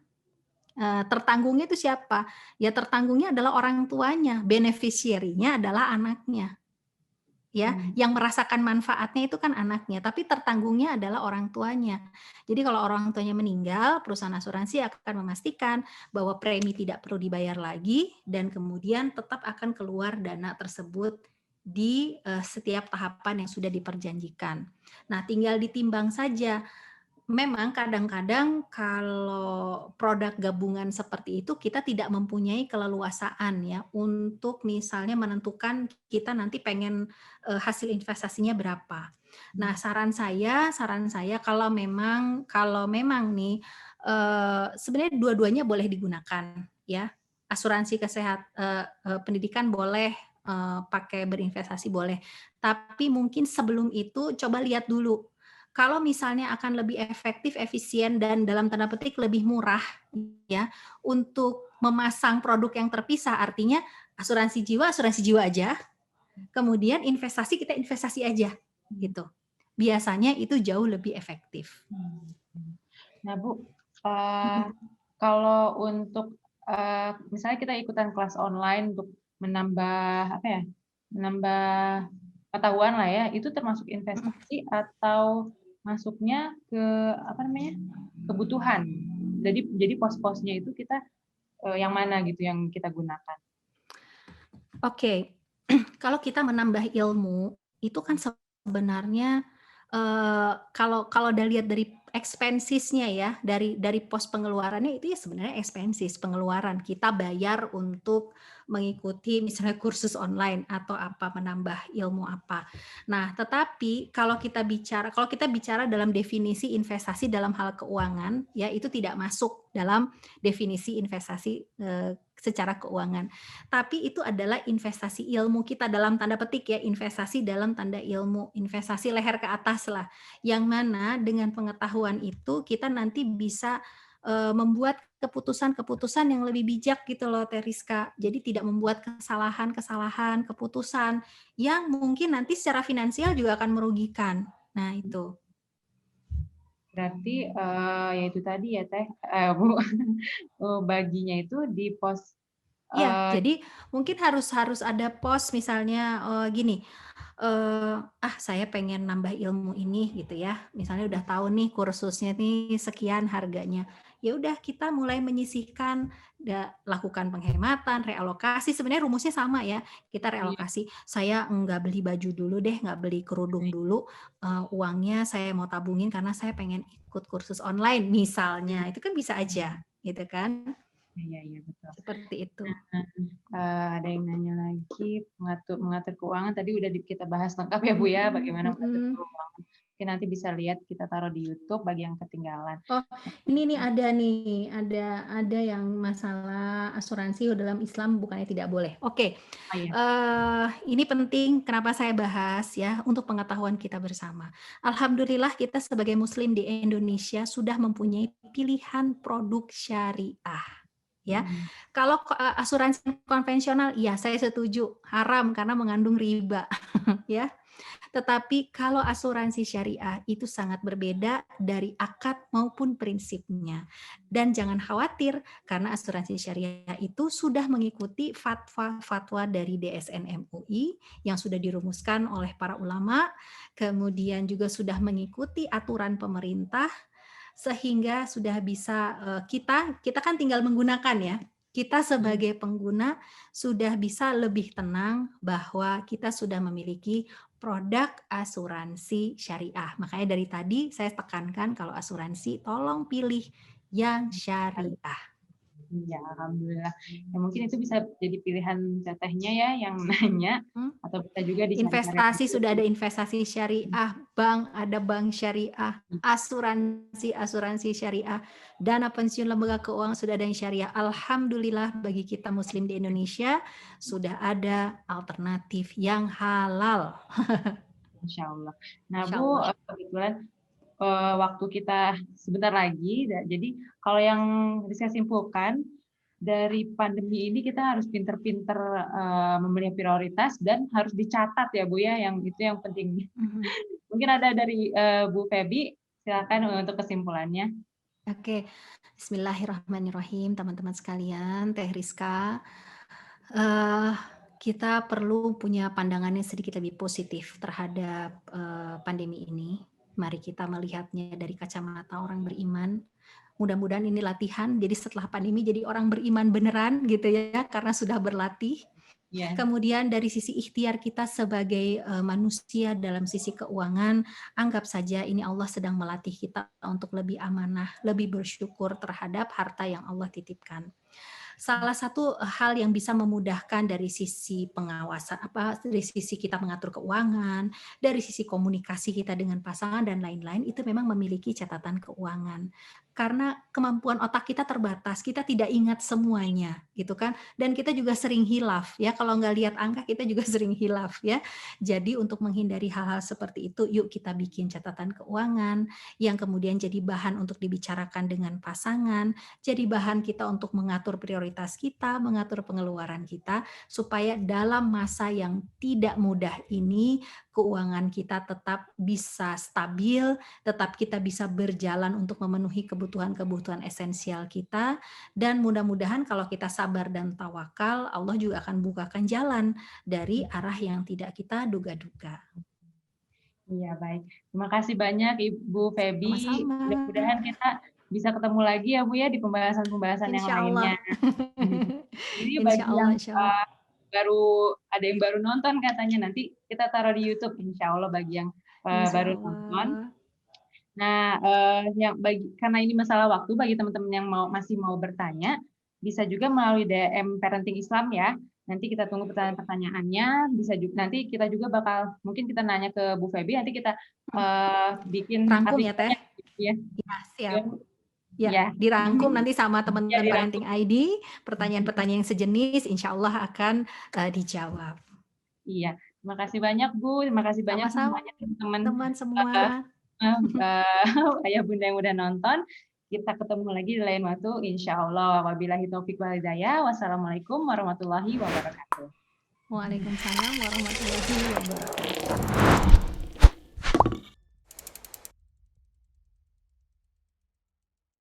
Tertanggungnya itu siapa? Ya tertanggungnya adalah orang tuanya, beneficiary-nya adalah anaknya. Ya, Hmm. yang merasakan manfaatnya itu kan anaknya, tapi tertanggungnya adalah orang tuanya. Jadi kalau orang tuanya meninggal, perusahaan asuransi akan memastikan bahwa premi tidak perlu dibayar lagi dan kemudian tetap akan keluar dana tersebut di setiap tahapan yang sudah diperjanjikan. Nah, tinggal ditimbang saja. Memang kadang-kadang kalau produk gabungan seperti itu kita tidak mempunyai keleluasaan ya untuk misalnya menentukan kita nanti pengen hasil investasinya berapa. Nah, saran saya kalau memang nih sebenarnya dua-duanya boleh digunakan ya. Asuransi pendidikan boleh, pakai berinvestasi boleh. Tapi mungkin sebelum itu coba lihat dulu kalau misalnya akan lebih efektif, efisien, dan dalam tanda petik lebih murah ya, untuk memasang produk yang terpisah, artinya asuransi jiwa aja, kemudian kita investasi aja, gitu. Biasanya itu jauh lebih efektif. Nah, Bu, Mhm. kalau untuk misalnya kita ikutan kelas online untuk menambah apa ya, menambah pengetahuan lah ya, itu termasuk Mhm. investasi atau masuknya ke apa namanya, kebutuhan. Jadi pos-posnya itu kita yang mana gitu yang kita gunakan? Oke, kalau kita menambah ilmu, itu kan sebenarnya, kalau kalau lihat dari expenses-nya ya, dari pos pengeluarannya itu ya sebenarnya expenses, pengeluaran. Kita bayar untuk mengikuti misalnya kursus online atau apa, menambah ilmu apa. Nah, tetapi kalau kita bicara dalam definisi investasi dalam hal keuangan, ya itu tidak masuk dalam definisi investasi, secara keuangan. Tapi itu adalah investasi ilmu kita dalam tanda petik ya, investasi dalam tanda ilmu, investasi leher ke atas lah. Yang mana dengan pengetahuan itu kita nanti bisa membuat keputusan-keputusan yang lebih bijak gitu loh Teriska. Jadi tidak membuat kesalahan-kesalahan, keputusan yang mungkin nanti secara finansial juga akan merugikan. Nah itu. Berarti ya itu tadi ya Teh, Bu, baginya itu di pos Iya, eee, jadi mungkin harus harus ada pos misalnya, gini, saya pengen nambah ilmu ini gitu ya, misalnya udah tahu nih kursusnya nih sekian harganya. Ya udah kita mulai menyisihkan, lakukan penghematan, realokasi, sebenarnya rumusnya sama ya, kita iya, realokasi, saya nggak beli baju dulu deh, nggak beli kerudung dulu, uangnya saya mau tabungin karena saya pengen ikut kursus online misalnya, itu kan bisa aja, gitu kan, iya iya, betul. seperti itu. Nah, ada yang nanya lagi, mengatur mengatur keuangan tadi udah kita bahas lengkap ya, Bu, ya, Mhm bagaimana mengatur mhm. keuangan. Mungkin nanti bisa lihat kita taruh di YouTube bagi yang ketinggalan. Oh, ini ada yang masalah asuransi dalam Islam bukannya tidak boleh. Oke, Oh, iya. ini penting kenapa saya bahas ya, untuk pengetahuan kita bersama. Alhamdulillah kita sebagai muslim di Indonesia sudah mempunyai pilihan produk syariah, ya. Mhm. Kalau asuransi konvensional, iya saya setuju, haram karena mengandung riba, ya. Tetapi kalau asuransi syariah itu sangat berbeda dari akad maupun prinsipnya. Dan jangan khawatir karena asuransi syariah itu sudah mengikuti fatwa-fatwa dari DSN MUI yang sudah dirumuskan oleh para ulama, kemudian juga sudah mengikuti aturan pemerintah sehingga sudah bisa kita kan tinggal menggunakan ya. Kita sebagai pengguna sudah bisa lebih tenang bahwa kita sudah memiliki produk asuransi syariah. Makanya dari tadi saya tekankan kalau asuransi tolong pilih yang syariah. Iya, alhamdulillah. Ya mungkin itu bisa jadi pilihan tetehnya ya yang nanya, Hmm. atau bisa juga dicari-cari Investasi lagi. sudah ada investasi syariah, bank ada bank syariah, asuransi syariah, dana pensiun lembaga keuangan sudah ada yang syariah. Alhamdulillah bagi kita muslim di Indonesia sudah ada alternatif yang halal. Insya Allah. Nah, Insya Bu, Allah. kebetulan waktu kita sebentar lagi, jadi kalau yang bisa saya simpulkan, dari pandemi ini kita harus pinter-pinter memilih prioritas dan harus dicatat ya Bu ya, yang itu yang penting. Mhm. Mungkin ada dari Bu Febi, silakan untuk kesimpulannya. Oke, Bismillahirrahmanirrahim, teman-teman sekalian, Teh Rizka. Eh, kita perlu punya pandangan yang sedikit lebih positif terhadap pandemi ini. Mari kita melihatnya dari kacamata orang beriman. Mudah-mudahan ini latihan, jadi setelah pandemi jadi orang beriman beneran gitu ya, karena sudah berlatih. Ya. Kemudian dari sisi ikhtiar kita sebagai manusia dalam sisi keuangan, anggap saja ini Allah sedang melatih kita untuk lebih amanah, lebih bersyukur terhadap harta yang Allah titipkan. Salah satu hal yang bisa memudahkan dari sisi pengawasan, dari sisi kita mengatur keuangan, dari sisi komunikasi kita dengan pasangan dan lain-lain, itu memang memiliki catatan keuangan. Karena kemampuan otak kita terbatas, kita tidak ingat semuanya, gitu kan? Dan kita juga sering hilaf, ya. Kalau nggak lihat angka, kita juga sering hilaf, ya. Jadi untuk menghindari hal-hal seperti itu, yuk kita bikin catatan keuangan yang kemudian jadi bahan untuk dibicarakan dengan pasangan, jadi bahan kita untuk mengatur prioritas kita, mengatur pengeluaran kita, supaya dalam masa yang tidak mudah ini, keuangan kita tetap bisa stabil, tetap kita bisa berjalan untuk memenuhi kebutuhan-kebutuhan esensial kita, dan mudah-mudahan kalau kita sabar dan tawakal, Allah juga akan bukakan jalan dari arah yang tidak kita duga-duga. Iya, baik. Terima kasih banyak Ibu Febi. Sama-sama. Mudah-mudahan kita bisa ketemu lagi ya Bu ya di pembahasan-pembahasan yang Insya lainnya. Allah. Jadi Insya bagi Allah, yang insya Allah. ada yang baru nonton katanya, nanti kita taruh di YouTube insya Allah bagi yang Insya baru nonton. Allah. Nah, karena ini masalah waktu bagi teman-teman yang masih mau bertanya, bisa juga melalui DM Parenting Islam ya. Nanti kita tunggu pertanyaan-pertanyaannya. Bisa juga nanti kita juga mungkin kita nanya ke Bu Febi, nanti kita bikin Rangkum ya Teh. artikelnya ya. Ya, siap. Ya, Ya. dirangkum nanti sama Ya, teman-teman dirangkum. Parenting ID, pertanyaan-pertanyaan yang sejenis, insya Allah akan dijawab. Iya, terima kasih banyak Bu, terima kasih banyak Sama-sama, semuanya teman-teman teman semua. ayah bunda yang udah nonton. Kita ketemu lagi di lain waktu, insya Allah. Wabillahi taufiq wal hidayah. Wassalamualaikum warahmatullahi wabarakatuh. Waalaikumsalam warahmatullahi wabarakatuh.